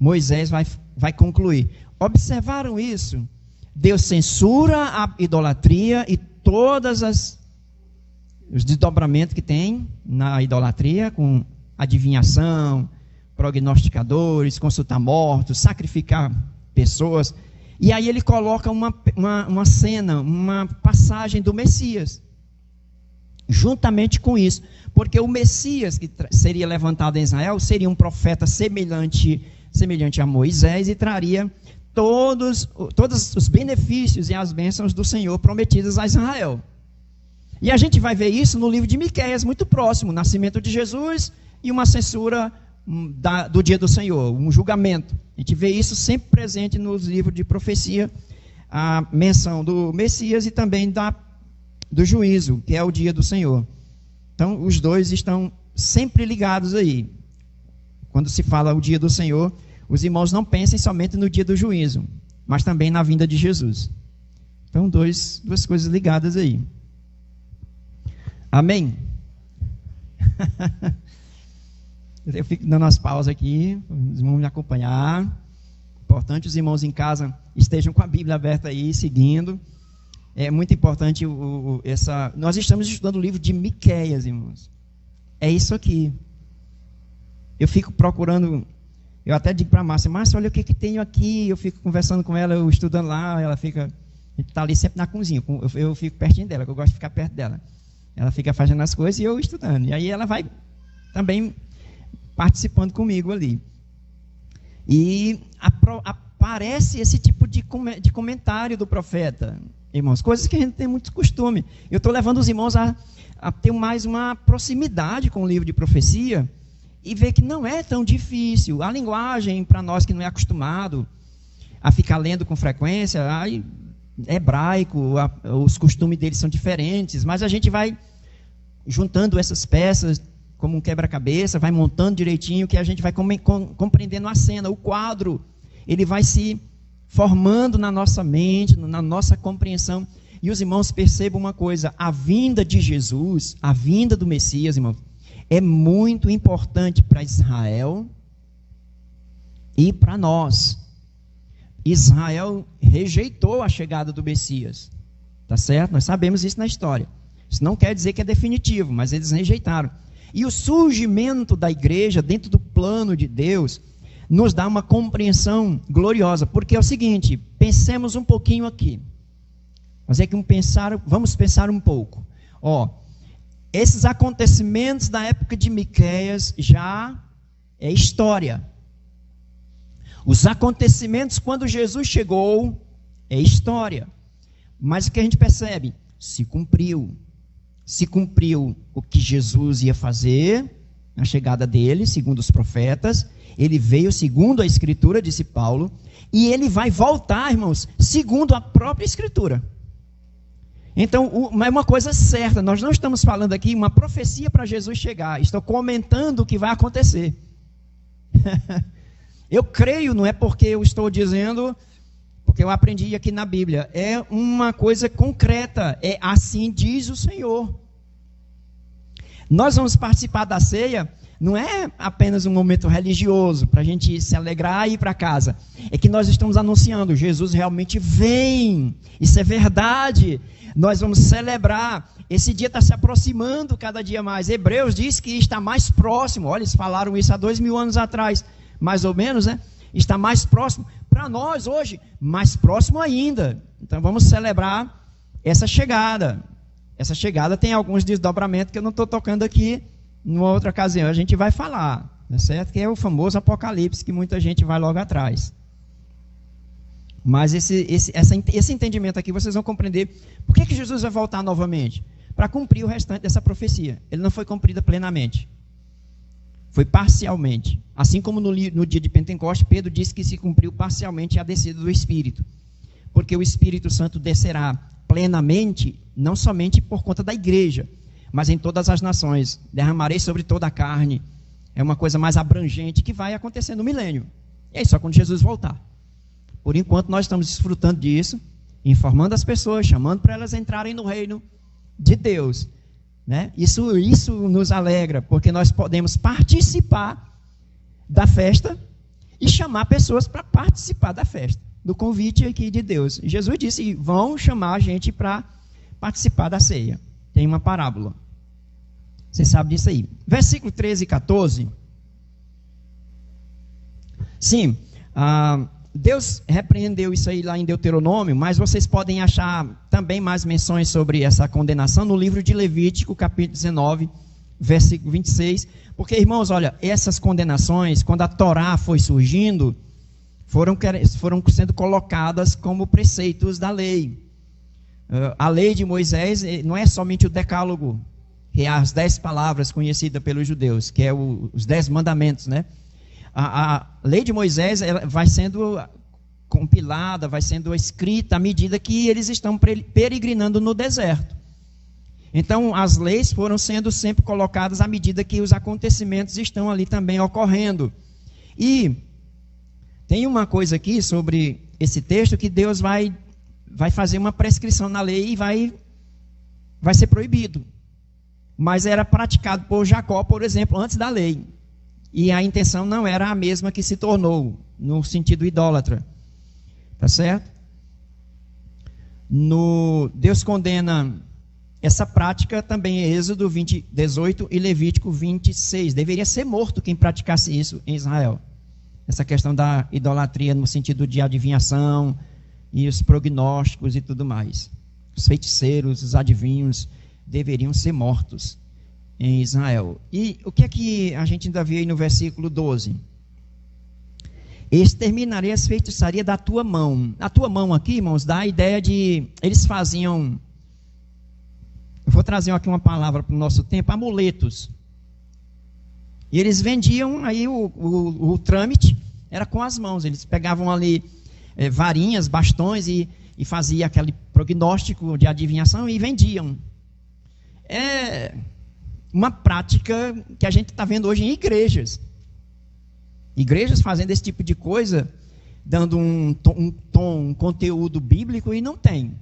Moisés vai concluir. Observaram isso? Deus censura a idolatria e todos os desdobramentos que tem na idolatria, com adivinhação, prognosticadores, consultar mortos, sacrificar pessoas. E aí ele coloca uma cena, uma passagem do Messias, juntamente com isso, porque o Messias que seria levantado em Israel seria um profeta semelhante a Moisés e traria todos os benefícios e as bênçãos do Senhor prometidas a Israel. E a gente vai ver isso no livro de Miqueias, muito próximo, o nascimento de Jesus e uma censura do dia do Senhor, um julgamento. A gente vê isso sempre presente nos livros de profecia, a menção do Messias e também do juízo, que é o dia do Senhor. Então, os dois estão sempre ligados aí. Quando se fala o dia do Senhor, os irmãos não pensem somente no dia do juízo, mas também na vinda de Jesus. Então, duas coisas ligadas aí. Amém? Eu fico dando as pausas aqui, os irmãos me acompanhar. Importante os irmãos em casa estejam com a Bíblia aberta aí, seguindo. É muito importante nós estamos estudando o livro de Miqueias, irmãos. É isso aqui. Eu fico procurando, eu até digo para a Márcia, olha o que tenho aqui. Eu fico conversando com ela, eu estudando lá, ela fica, a gente está ali sempre na cozinha, eu fico pertinho dela, que eu gosto de ficar perto dela. Ela fica fazendo as coisas e eu estudando. E aí ela vai também participando comigo ali. E aparece esse tipo de comentário do profeta, irmãos, coisas que a gente tem muito costume. Eu estou levando os irmãos a ter mais uma proximidade com o livro de profecia e ver que não é tão difícil. A linguagem, para nós que não é acostumado a ficar lendo com frequência, hebraico, os costumes deles são diferentes, mas a gente vai juntando essas peças como um quebra-cabeça, vai montando direitinho, que a gente vai compreendendo a cena, o quadro, ele vai se formando na nossa mente, na nossa compreensão. E os irmãos percebam uma coisa: a vinda de Jesus, a vinda do Messias, irmãos, é muito importante para Israel e para nós. Israel rejeitou a chegada do Messias, tá certo? Nós sabemos isso na história. Isso não quer dizer que é definitivo, mas eles rejeitaram. E o surgimento da igreja dentro do plano de Deus nos dá uma compreensão gloriosa, porque é o seguinte, pensemos um pouquinho aqui. Vamos pensar um pouco. Esses acontecimentos da época de Miqueias já é história. Os acontecimentos quando Jesus chegou é história. Mas o que a gente percebe? Se cumpriu. Se cumpriu o que Jesus ia fazer na chegada dele, segundo os profetas. Ele veio segundo a Escritura, disse Paulo. E ele vai voltar, irmãos, segundo a própria Escritura. Então, é uma coisa certa. Nós não estamos falando aqui uma profecia para Jesus chegar. Estou comentando o que vai acontecer. Eu creio, não é porque eu estou dizendo, porque eu aprendi aqui na Bíblia. É uma coisa concreta. É assim diz o Senhor. Nós vamos participar da ceia, não é apenas um momento religioso, para a gente se alegrar e ir para casa. É que nós estamos anunciando, Jesus realmente vem. Isso é verdade. Nós vamos celebrar. Esse dia está se aproximando cada dia mais. Hebreus diz que está mais próximo. Olha, eles falaram isso há 2000 anos atrás, mais ou menos, né? Está mais próximo. Para nós hoje, mais próximo ainda. Então vamos celebrar essa chegada. Essa chegada tem alguns desdobramentos que eu não estou tocando aqui. Numa outra ocasião a gente vai falar, tá certo? Que é o famoso Apocalipse, que muita gente vai logo atrás. Mas esse entendimento aqui vocês vão compreender. Por que Jesus vai voltar novamente? Para cumprir o restante dessa profecia. Ele não foi cumprida plenamente. Foi parcialmente. Assim como no dia de Pentecostes, Pedro disse que se cumpriu parcialmente a descida do Espírito. Porque o Espírito Santo descerá plenamente, não somente por conta da igreja, mas em todas as nações. Derramarei sobre toda a carne. É uma coisa mais abrangente que vai acontecer no milênio. E aí só quando Jesus voltar. Por enquanto nós estamos desfrutando disso, informando as pessoas, chamando para elas entrarem no reino de Deus, né? Isso nos alegra, porque nós podemos participar da festa e chamar pessoas para participar da festa, do convite aqui de Deus. Jesus disse, vão chamar a gente para participar da ceia. Tem uma parábola. Você sabe disso aí. Versículo 13 e 14. Sim, Deus repreendeu isso aí lá em Deuteronômio, mas vocês podem achar também mais menções sobre essa condenação no livro de Levítico, capítulo 19, versículo 26. Porque, irmãos, olha, essas condenações, quando a Torá foi surgindo, foram sendo colocadas como preceitos da lei. A lei de Moisés não é somente o decálogo, que é as 10 palavras conhecidas pelos judeus, que é os 10 mandamentos, né? A lei de Moisés vai sendo compilada, vai sendo escrita à medida que eles estão peregrinando no deserto. Então, as leis foram sendo sempre colocadas à medida que os acontecimentos estão ali também ocorrendo. E tem uma coisa aqui sobre esse texto que Deus vai fazer uma prescrição na lei e vai ser proibido. Mas era praticado por Jacó, por exemplo, antes da lei. E a intenção não era a mesma que se tornou, no sentido idólatra. Tá certo? Deus condena essa prática também em Êxodo 18 e Levítico 26. Deveria ser morto quem praticasse isso em Israel. Essa questão da idolatria no sentido de adivinhação e os prognósticos e tudo mais. Os feiticeiros, os adivinhos deveriam ser mortos em Israel. E o que é que a gente ainda vê aí no versículo 12? Exterminarei as feitiçarias da tua mão. A tua mão aqui, irmãos, dá a ideia de... Eles faziam... Eu vou trazer aqui uma palavra para o nosso tempo. Amuletos. E eles vendiam, aí o trâmite era com as mãos. Eles pegavam ali varinhas, bastões e faziam aquele prognóstico de adivinhação e vendiam. É uma prática que a gente está vendo hoje em igrejas. Igrejas fazendo esse tipo de coisa, dando um conteúdo bíblico e não tem.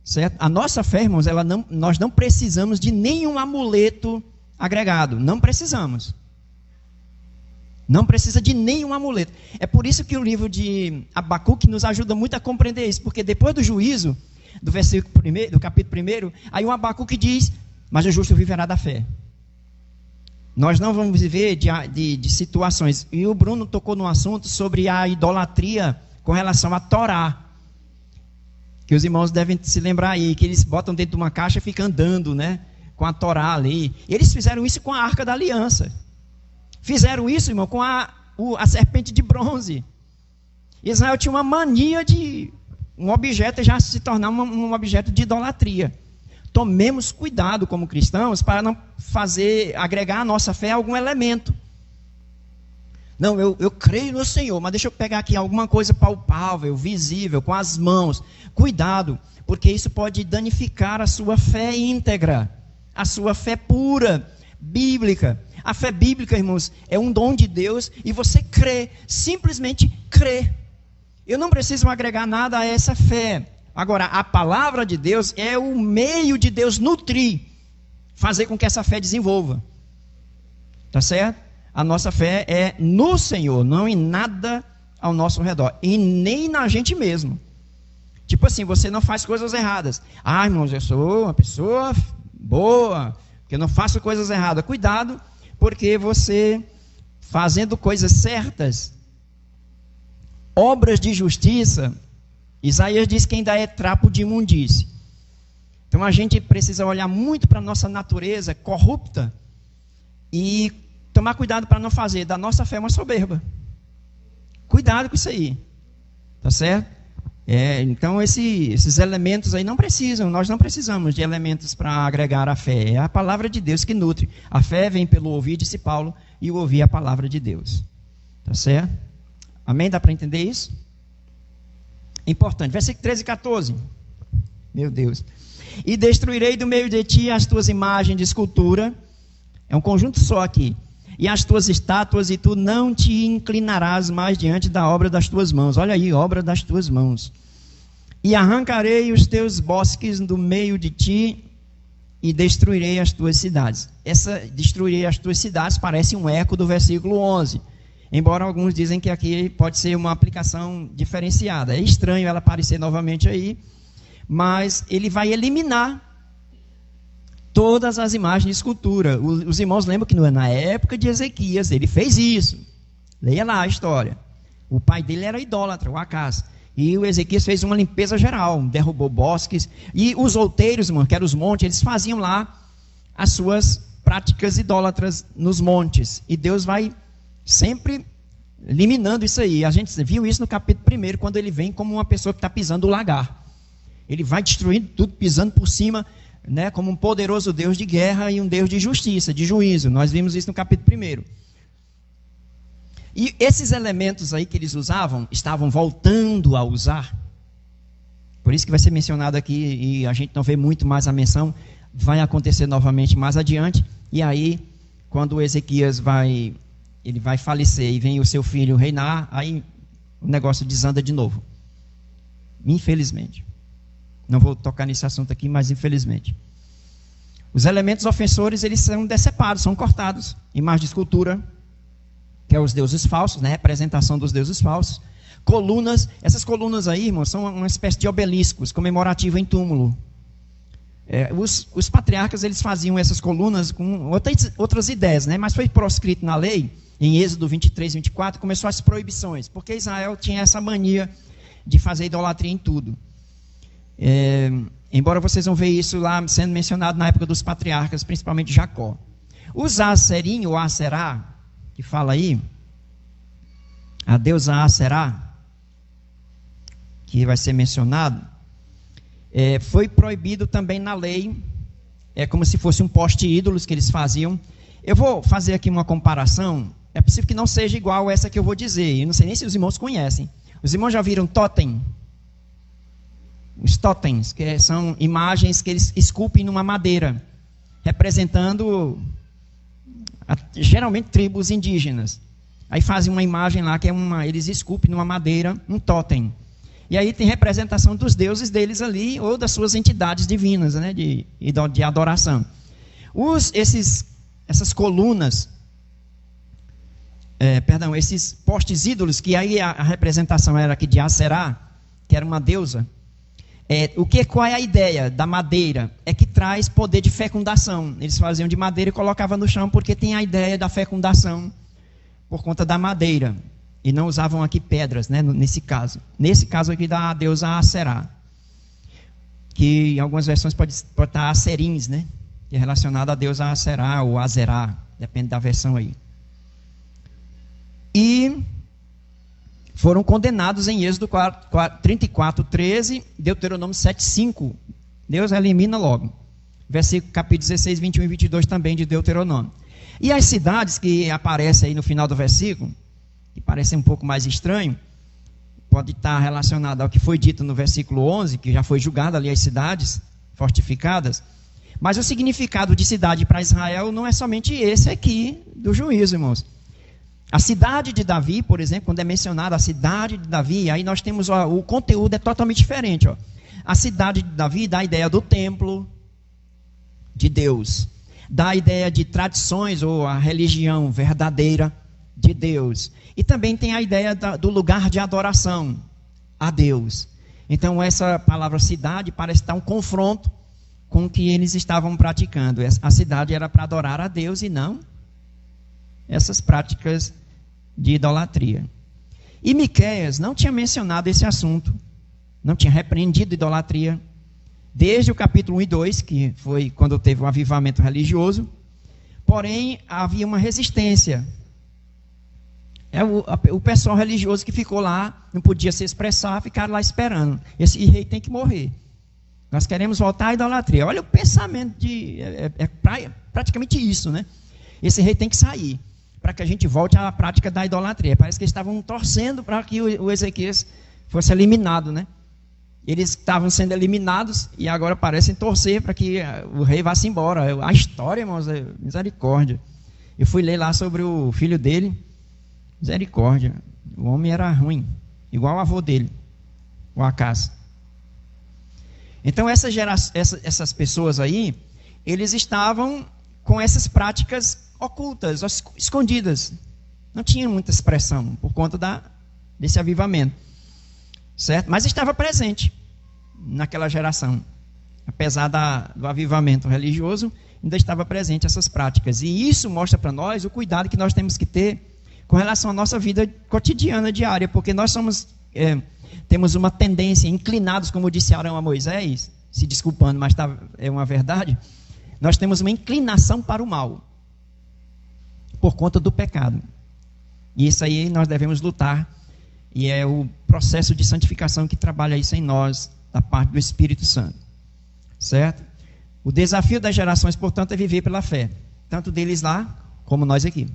Certo? A nossa fé, irmãos, nós não precisamos de nenhum amuleto agregado. Não precisamos. Não precisa de nenhum amuleto. É por isso que o livro de Abacuque nos ajuda muito a compreender isso. Porque depois do juízo, do versículo 1, do capítulo 1, aí o Abacuque diz, mas o justo viverá da fé. Nós não vamos viver de situações. E o Bruno tocou no assunto sobre a idolatria com relação à Torá. Que os irmãos devem se lembrar aí, que eles botam dentro de uma caixa e ficam andando, né, com a Torá ali. Eles fizeram isso com a Arca da Aliança. Fizeram isso, irmão, com a serpente de bronze. Israel tinha uma mania de um objeto já se tornar um objeto de idolatria. Tomemos cuidado como cristãos para não agregar à nossa fé algum elemento. Não, eu creio no Senhor, mas deixa eu pegar aqui alguma coisa palpável, visível, com as mãos. Cuidado, porque isso pode danificar a sua fé íntegra, a sua fé pura, bíblica. A fé bíblica, irmãos, é um dom de Deus e você crê, simplesmente crê. Eu não preciso agregar nada a essa fé. Agora, a palavra de Deus é o meio de Deus nutrir, fazer com que essa fé desenvolva. Tá certo? A nossa fé é no Senhor, não em nada ao nosso redor, e nem na gente mesmo. Tipo assim, você não faz coisas erradas. Ah, irmãos, eu sou uma pessoa boa, que eu não faço coisas erradas. Cuidado, porque você, fazendo coisas certas, obras de justiça, Isaías diz que ainda é trapo de imundície. Então a gente precisa olhar muito para a nossa natureza corrupta e tomar cuidado para não fazer da nossa fé uma soberba. Cuidado com isso aí. Tá certo? Então esses elementos aí nós não precisamos de elementos para agregar a fé. É a palavra de Deus que nutre. A fé vem pelo ouvir, disse Paulo, e o ouvir a palavra de Deus. Tá certo? Amém? Dá para entender isso? Importante. Versículo 13 e 14. Meu Deus. E destruirei do meio de ti as tuas imagens de escultura. É um conjunto só aqui. E as tuas estátuas, e tu não te inclinarás mais diante da obra das tuas mãos. Olha aí, obra das tuas mãos. E arrancarei os teus bosques do meio de ti, e destruirei as tuas cidades. Essa destruirei as tuas cidades parece um eco do versículo 11. Embora alguns dizem que aqui pode ser uma aplicação diferenciada. É estranho ela aparecer novamente aí, mas ele vai eliminar todas as imagens de escultura. Os irmãos lembram que na época de Ezequias ele fez isso. Leia lá a história. O pai dele era idólatra, o Acás. E o Ezequias fez uma limpeza geral, derrubou bosques. E os outeiros, irmão, que eram os montes, eles faziam lá as suas práticas idólatras nos montes. E Deus vai sempre eliminando isso aí. A gente viu isso no capítulo 1, quando ele vem como uma pessoa que está pisando o lagar. Ele vai destruindo tudo, pisando por cima, né, como um poderoso Deus de guerra e um Deus de justiça, de juízo. Nós vimos isso no capítulo 1. E esses elementos aí que eles usavam, estavam voltando a usar. Por isso que vai ser mencionado aqui, e a gente não vê muito mais a menção, vai acontecer novamente mais adiante. E aí, quando Ezequias vai falecer e vem o seu filho reinar, aí o negócio desanda de novo. Infelizmente. Não vou tocar nesse assunto aqui, mas infelizmente. Os elementos ofensores, eles são decepados, são cortados. Imagem de escultura, que é os deuses falsos, né? Representação dos deuses falsos. Colunas, essas colunas aí, irmãos, são uma espécie de obeliscos, comemorativo em túmulo. Os patriarcas, eles faziam essas colunas com outras ideias, né? Mas foi proscrito na lei, em Êxodo 23, 24, começou as proibições, porque Israel tinha essa mania de fazer idolatria em tudo. Embora vocês vão ver isso lá sendo mencionado na época dos patriarcas, principalmente Jacó. Os Aserim, ou Aserá, que fala aí, a deusa Aserá, que vai ser mencionado, foi proibido também na lei, como se fosse um poste ídolos que eles faziam. Eu vou fazer aqui uma comparação, é possível que não seja igual essa que eu vou dizer, eu não sei nem se os irmãos conhecem. Os irmãos já viram totem? Os totens, que são imagens que eles esculpem numa madeira, representando geralmente tribos indígenas. Aí fazem uma imagem lá que eles esculpem numa madeira um totem. E aí tem representação dos deuses deles ali, ou das suas entidades divinas, né, de adoração. Essas colunas, esses postes ídolos, que aí a representação era aqui de Aserá, que era uma deusa, Qual é a ideia da madeira? É que traz poder de fecundação. Eles faziam de madeira e colocavam no chão porque tem a ideia da fecundação por conta da madeira. E não usavam aqui pedras, né, nesse caso. Nesse caso aqui da deusa Aserá. Que em algumas versões pode estar Aserins, né? Que é relacionado a deusa Aserá ou Azerá. Depende da versão aí. E foram condenados em Êxodo 34:13, Deuteronômio 7:5. Deus elimina logo. Versículo capítulo 16, 21 e 22 também de Deuteronômio. E as cidades que aparecem aí no final do versículo, que parecem um pouco mais estranho, pode estar relacionado ao que foi dito no versículo 11, que já foi julgado ali as cidades fortificadas. Mas o significado de cidade para Israel não é somente esse aqui do juízo, irmãos. A cidade de Davi, por exemplo, quando é mencionada a cidade de Davi, aí nós temos, o conteúdo é totalmente diferente. A cidade de Davi dá a ideia do templo de Deus, dá a ideia de tradições ou a religião verdadeira de Deus. E também tem a ideia do lugar de adoração a Deus. Então essa palavra cidade parece estar um confronto com o que eles estavam praticando. A cidade era para adorar a Deus e não essas práticas de idolatria. E Miqueias não tinha mencionado esse assunto, não tinha repreendido idolatria, desde o capítulo 1 e 2, que foi quando teve um avivamento religioso, porém havia uma resistência. O pessoal religioso que ficou lá, não podia se expressar, ficaram lá esperando. Esse rei tem que morrer. Nós queremos voltar à idolatria. Olha o pensamento praticamente isso, né? Esse rei tem que sair, para que a gente volte à prática da idolatria. Parece que eles estavam torcendo para que o Ezequias fosse eliminado, né? Eles estavam sendo eliminados e agora parecem torcer para que o rei vá-se embora. A história, irmãos, é misericórdia. Eu fui ler lá sobre o filho dele, misericórdia. O homem era ruim, igual o avô dele, o Acás. Então essas pessoas aí, eles estavam com essas práticas ocultas, escondidas. Não tinha muita expressão por conta desse avivamento. Certo? Mas estava presente naquela geração. Apesar do avivamento religioso, ainda estava presente essas práticas. E isso mostra para nós o cuidado que nós temos que ter com relação à nossa vida cotidiana, diária. Porque nós temos uma tendência, inclinados, como disse Arão a Moisés, se desculpando, mas é uma verdade, nós temos uma inclinação para o mal, por conta do pecado. E isso aí nós devemos lutar, e é o processo de santificação que trabalha isso em nós, da parte do Espírito Santo. Certo? O desafio das gerações, portanto, é viver pela fé, tanto deles lá, como nós aqui.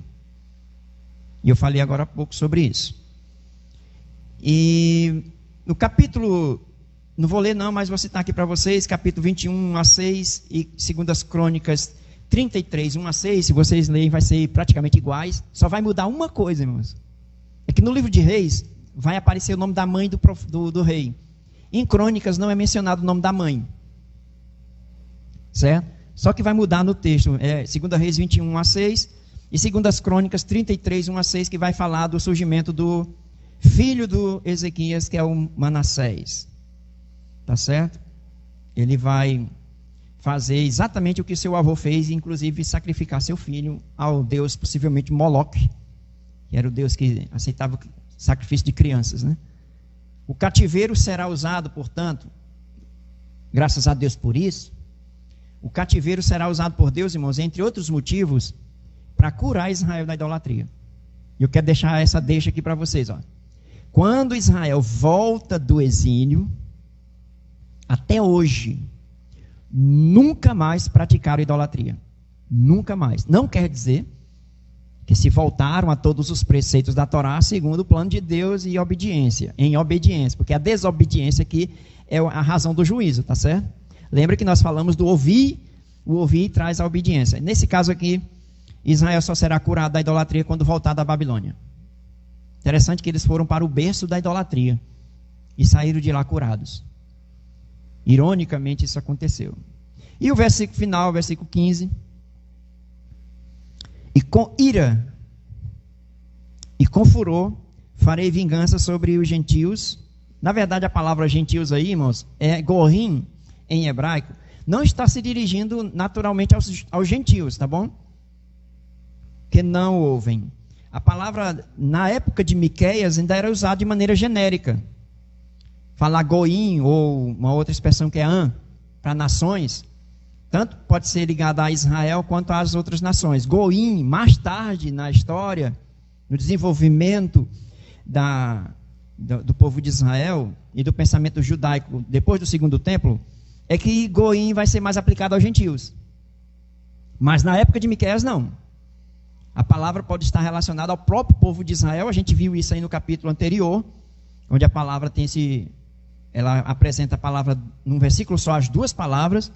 E eu falei agora há pouco sobre isso. E no capítulo, não vou ler não, mas vou citar aqui para vocês, capítulo 21, 1 a 6, e 2 Crônicas 33, 1 a 6, se vocês lerem, vai ser praticamente iguais. Só vai mudar uma coisa, irmãos. É que no livro de Reis, vai aparecer o nome da mãe do rei. Em Crônicas não é mencionado o nome da mãe. Certo? Só que vai mudar no texto. 2 Reis 21, 1 a 6, e 2 Crônicas 33, 1 a 6, que vai falar do surgimento do filho do Ezequias, que é o Manassés. Tá certo? Ele vai fazer exatamente o que seu avô fez, inclusive sacrificar seu filho ao deus, possivelmente Moloque, que era o deus que aceitava sacrifício de crianças, né? O cativeiro será usado, portanto, graças a Deus por isso, o cativeiro será usado por Deus, irmãos, entre outros motivos, para curar Israel da idolatria. E eu quero deixar essa deixa aqui para vocês, ó. Quando Israel volta do exílio, até hoje, nunca mais praticaram idolatria. Nunca mais. Não quer dizer que se voltaram a todos os preceitos da Torá segundo o plano de Deus e obediência, em obediência, porque a desobediência aqui é a razão do juízo, tá certo? Lembra que nós falamos do ouvir, o ouvir traz a obediência. Nesse caso aqui, Israel só será curado da idolatria quando voltar da Babilônia. Interessante que eles foram para o berço da idolatria e saíram de lá curados. Ironicamente isso aconteceu. E o versículo final, versículo 15. E com ira e com furor farei vingança sobre os gentios Na verdade, a palavra gentios aí, irmãos, é gorim em hebraico, não está se dirigindo naturalmente aos gentios, tá bom? Que não ouvem. A palavra, na época de Miqueias, ainda era usada de maneira genérica. Falar goim, ou uma outra expressão que é an, para nações, tanto pode ser ligada a Israel quanto às outras nações. Goim, mais tarde na história, no desenvolvimento do povo de Israel e do pensamento judaico depois do segundo templo, é que goim vai ser mais aplicado aos gentios. Mas na época de Miqueias, não. A palavra pode estar relacionada ao próprio povo de Israel. A gente viu isso aí no capítulo anterior, onde a palavra ela apresenta a palavra num versículo só, as duas palavras.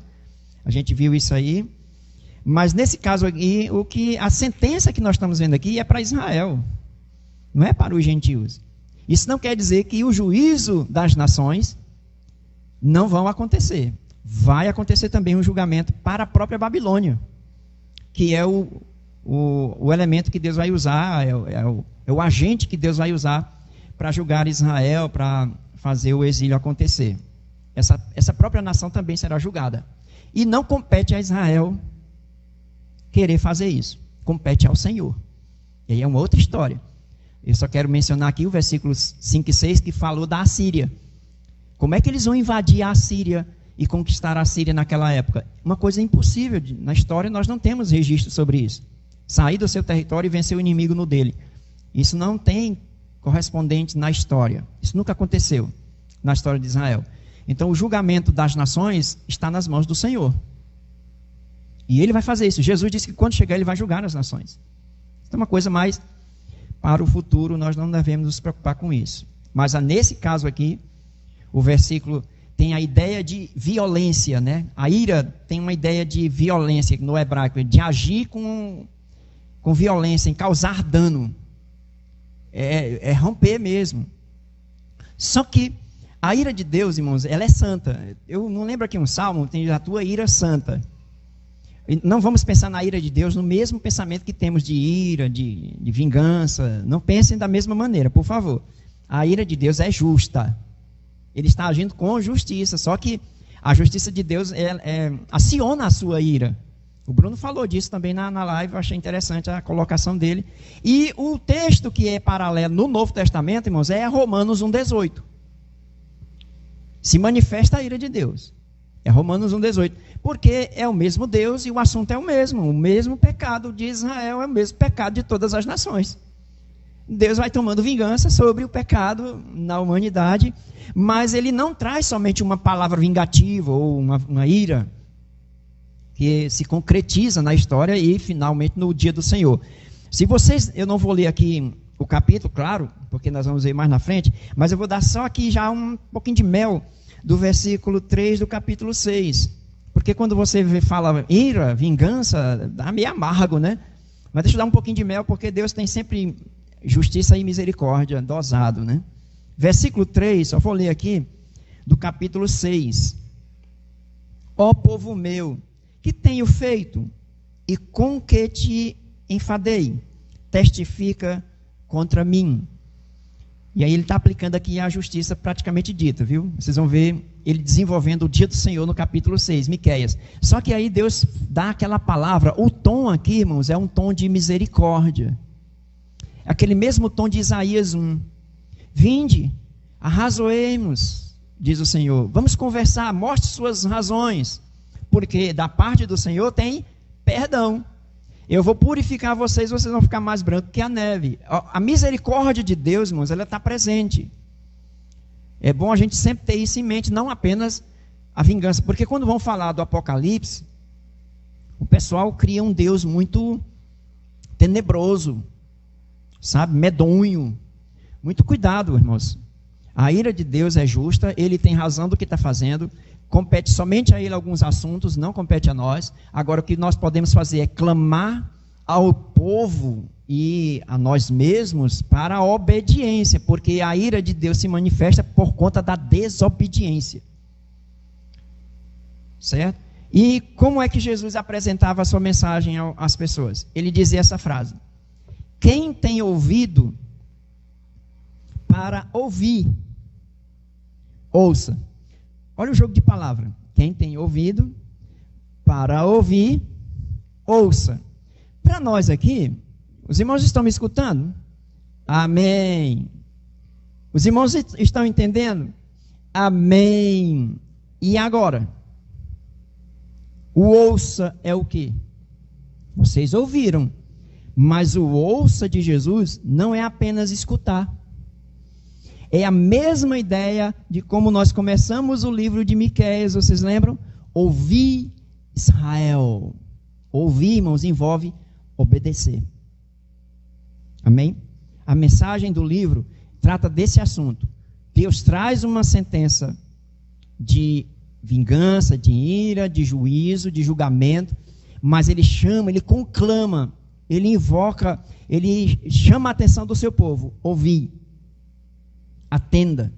A gente viu isso aí. Mas nesse caso aqui, a sentença que nós estamos vendo aqui é para Israel, não é para os gentios. Isso não quer dizer que o juízo das nações não vão acontecer. Vai acontecer também um julgamento para a própria Babilônia, que é o elemento que Deus vai usar, é o agente que Deus vai usar para julgar Israel, para fazer o exílio acontecer. Essa própria nação também será julgada. E não compete a Israel querer fazer isso. Compete ao Senhor. E aí é uma outra história. Eu só quero mencionar aqui o versículos 5 e 6 que falou da Assíria. Como é que eles vão invadir a Assíria e conquistar a Síria naquela época? Uma coisa impossível. Na história nós não temos registro sobre isso. Sair do seu território e vencer o inimigo no dele. Isso não tem correspondente na história. Isso nunca aconteceu na história de Israel. Então o julgamento das nações está nas mãos do Senhor. E ele vai fazer isso. Jesus disse que quando chegar ele vai julgar as nações. Isso é uma coisa mais para o futuro, nós não devemos nos preocupar com isso. Mas nesse caso aqui, o versículo tem a ideia de violência, né? A ira tem uma ideia de violência no hebraico, de agir com violência, em causar dano. É romper mesmo. Só que a ira de Deus, irmãos, ela é santa. Eu não lembro aqui um salmo, tem a tua ira santa. Não vamos pensar na ira de Deus no mesmo pensamento que temos de ira, de vingança. Não pensem da mesma maneira, por favor. A ira de Deus é justa. Ele está agindo com justiça. Só que a justiça de Deus aciona a sua ira. O Bruno falou disso também na live. Eu achei interessante a colocação dele. E o texto que é paralelo no Novo Testamento, irmãos, é Romanos 1,18. Se manifesta a ira de Deus. É Romanos 1,18. Porque é o mesmo Deus e o assunto é o mesmo. O mesmo pecado de Israel é o mesmo pecado de todas as nações. Deus vai tomando vingança sobre o pecado na humanidade, mas ele não traz somente uma palavra vingativa ou uma ira que se concretiza na história e finalmente no dia do Senhor. Se vocês, eu não vou ler aqui o capítulo, claro, porque nós vamos ver mais na frente, mas eu vou dar só aqui já um pouquinho de mel do versículo 3 do capítulo 6. Porque quando você fala ira, vingança, dá meio amargo, né? Mas deixa eu dar um pouquinho de mel, porque Deus tem sempre justiça e misericórdia dosado, né? Versículo 3, só vou ler aqui, do capítulo 6. Ó povo meu, que tenho feito e com que te enfadei? Testifica contra mim. E aí ele está aplicando aqui a justiça praticamente dita, viu? Vocês vão ver ele desenvolvendo o dia do Senhor no capítulo 6, Miqueias. Só que aí Deus dá aquela palavra, o tom aqui, irmãos, é um tom de misericórdia. Aquele mesmo tom de Isaías 1. Vinde, arrazoemos, diz o Senhor. Vamos conversar, mostre suas razões. Porque da parte do Senhor tem perdão. Eu vou purificar vocês vão ficar mais brancos que a neve. A misericórdia de Deus, irmãos, ela está presente. É bom a gente sempre ter isso em mente, não apenas a vingança. Porque quando vão falar do Apocalipse, o pessoal cria um Deus muito tenebroso, sabe, medonho. Muito cuidado, irmãos. A ira de Deus é justa, ele tem razão do que está fazendo, compete somente a ele alguns assuntos, não compete a nós. Agora o que nós podemos fazer é clamar ao povo e a nós mesmos para a obediência, porque a ira de Deus se manifesta por conta da desobediência. Certo? E como é que Jesus apresentava a sua mensagem às pessoas? Ele dizia essa frase: quem tem ouvido para ouvir, ouça. Olha o jogo de palavra. Quem tem ouvido para ouvir, ouça. Para nós aqui, os irmãos estão me escutando? Amém. Os irmãos estão entendendo? Amém. E agora? O ouça é o quê? Vocês ouviram. Mas o ouça de Jesus não é apenas escutar. É a mesma ideia de como nós começamos o livro de Miqueias, vocês lembram? Ouvir Israel. Ouvir, irmãos, envolve obedecer. Amém? A mensagem do livro trata desse assunto. Deus traz uma sentença de vingança, de ira, de juízo, de julgamento, mas ele chama, ele conclama, ele invoca, ele chama a atenção do seu povo. Ouvir, atenda,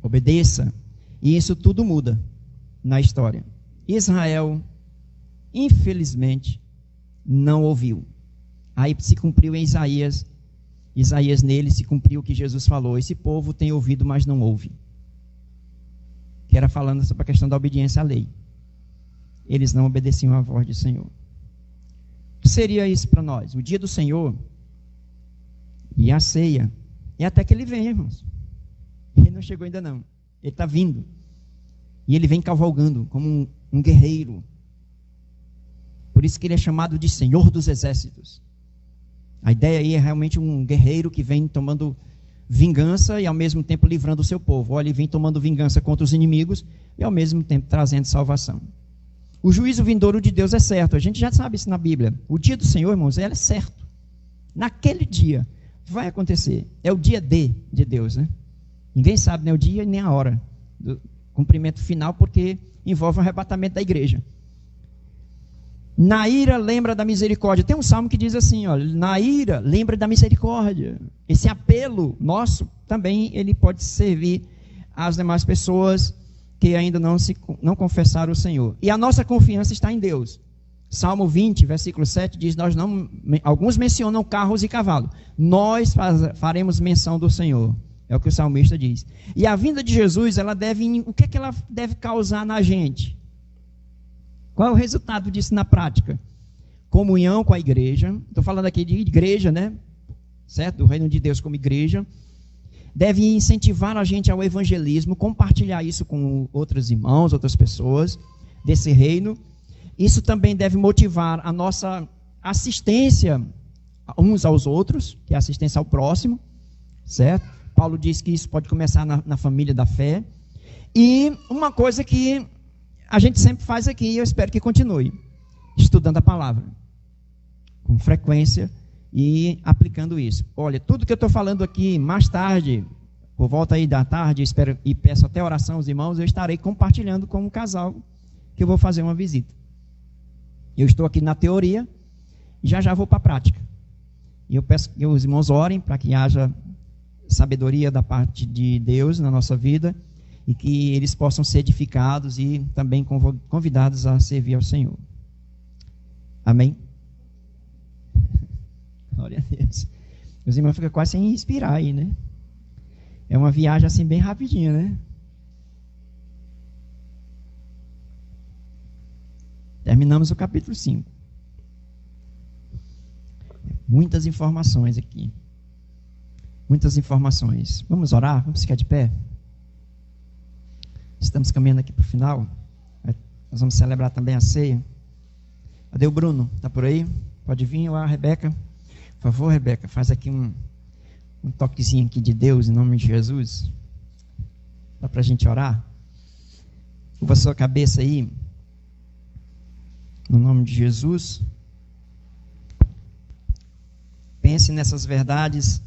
obedeça, e isso tudo muda na história. Israel, infelizmente, não ouviu. Aí se cumpriu em Isaías nele se cumpriu o que Jesus falou. Esse povo tem ouvido, mas não ouve. Que era falando sobre a questão da obediência à lei. Eles não obedeciam à voz do Senhor. O que seria isso para nós? O dia do Senhor e a ceia. E até que ele venha, irmãos. Ele não chegou ainda não. Ele está vindo. E ele vem cavalgando como um guerreiro. Por isso que ele é chamado de Senhor dos Exércitos. A ideia aí é realmente um guerreiro que vem tomando vingança e ao mesmo tempo livrando o seu povo. Olha, ele vem tomando vingança contra os inimigos e ao mesmo tempo trazendo salvação. O juízo vindouro de Deus é certo. A gente já sabe isso na Bíblia. O dia do Senhor, irmãos, ele é certo. Naquele dia vai acontecer. É o dia D de Deus, né? Ninguém sabe nem o dia nem a hora do cumprimento final, porque envolve o arrebatamento da igreja. Na ira, lembra da misericórdia. Tem um salmo que diz assim, olha, na ira, lembra da misericórdia. Esse apelo nosso também, ele pode servir às demais pessoas que ainda não confessaram o Senhor. E a nossa confiança está em Deus. Salmo 20, versículo 7, diz, alguns mencionam carros e cavalos. Nós faremos menção do Senhor. É o que o salmista diz. E a vinda de Jesus, o que é que ela deve causar na gente? Qual é o resultado disso na prática? Comunhão com a igreja. Estou falando aqui de igreja, né? Certo? Do reino de Deus como igreja. Deve incentivar a gente ao evangelismo, compartilhar isso com outros irmãos, outras pessoas desse reino. Isso também deve motivar a nossa assistência uns aos outros, que é assistência ao próximo, certo? Paulo diz que isso pode começar na família da fé. E uma coisa que a gente sempre faz aqui, e eu espero que continue, estudando a palavra, com frequência e aplicando isso. Olha, tudo que eu estou falando aqui, mais tarde, por volta aí da tarde, espero e peço até oração aos irmãos, eu estarei compartilhando com um casal que eu vou fazer uma visita. Eu estou aqui na teoria e já vou para a prática. E eu peço que os irmãos orem para que haja sabedoria da parte de Deus na nossa vida e que eles possam ser edificados e também convidados a servir ao Senhor. Amém? Glória a Deus. Os irmãos ficam quase sem respirar aí, né? É uma viagem assim bem rapidinha, né? Terminamos o capítulo 5. Muitas informações aqui. Muitas informações. Vamos orar? Vamos ficar de pé? Estamos caminhando aqui para o final. Nós vamos celebrar também a ceia. Cadê o Bruno? Está por aí? Pode vir. Ou a Rebeca? Por favor, Rebeca, faz aqui um toquezinho aqui de Deus, em nome de Jesus. Dá para a gente orar? Curva a sua cabeça aí. No nome de Jesus. Pense nessas verdades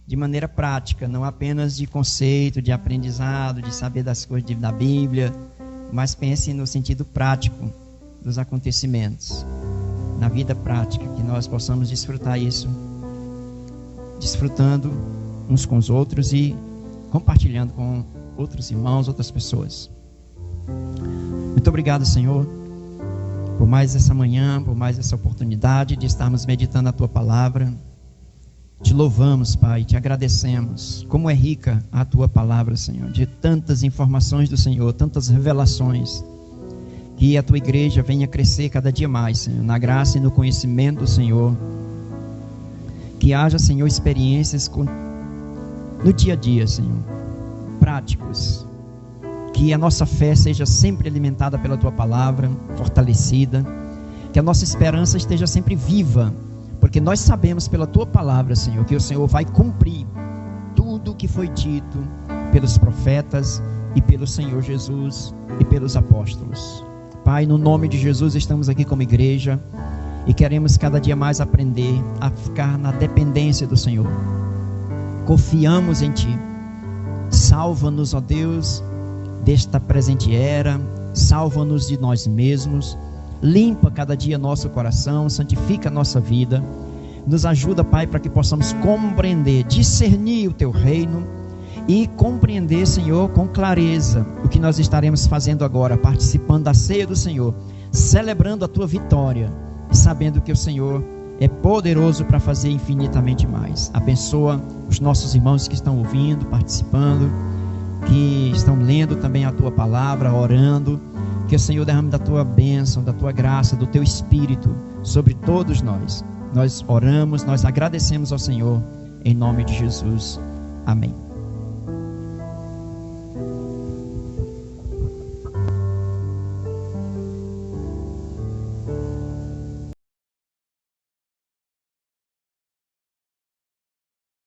de maneira prática, não apenas de conceito, de aprendizado, de saber das coisas da Bíblia, mas pense no sentido prático dos acontecimentos, na vida prática, que nós possamos desfrutar isso, desfrutando uns com os outros e compartilhando com outros irmãos, outras pessoas. Muito obrigado, Senhor, por mais essa manhã, por mais essa oportunidade de estarmos meditando a Tua Palavra. Te louvamos, Pai, te agradecemos. Como é rica a tua palavra, Senhor, de tantas informações do Senhor, tantas revelações. Que a tua igreja venha crescer cada dia mais, Senhor, na graça e no conhecimento do Senhor. Que haja, Senhor, experiências no dia a dia, Senhor, práticos. Que a nossa fé seja sempre alimentada pela tua palavra, fortalecida. Que a nossa esperança esteja sempre viva, porque nós sabemos pela tua palavra, Senhor, que o Senhor vai cumprir tudo o que foi dito pelos profetas e pelo Senhor Jesus e pelos apóstolos. Pai, no nome de Jesus, estamos aqui como igreja e queremos cada dia mais aprender a ficar na dependência do Senhor. Confiamos em Ti. Salva-nos, ó Deus, desta presente era. Salva-nos de nós mesmos. Limpa cada dia nosso coração, santifica a nossa vida. Nos ajuda, Pai, para que possamos compreender, discernir o Teu reino e compreender, Senhor, com clareza o que nós estaremos fazendo agora, participando da ceia do Senhor, celebrando a Tua vitória e sabendo que o Senhor é poderoso para fazer infinitamente mais. Abençoa os nossos irmãos que estão ouvindo, participando, que estão lendo também a Tua palavra, orando. Que o Senhor derrame da Tua bênção, da Tua graça, do Teu Espírito sobre todos nós. Nós oramos, nós agradecemos ao Senhor, em nome de Jesus. Amém.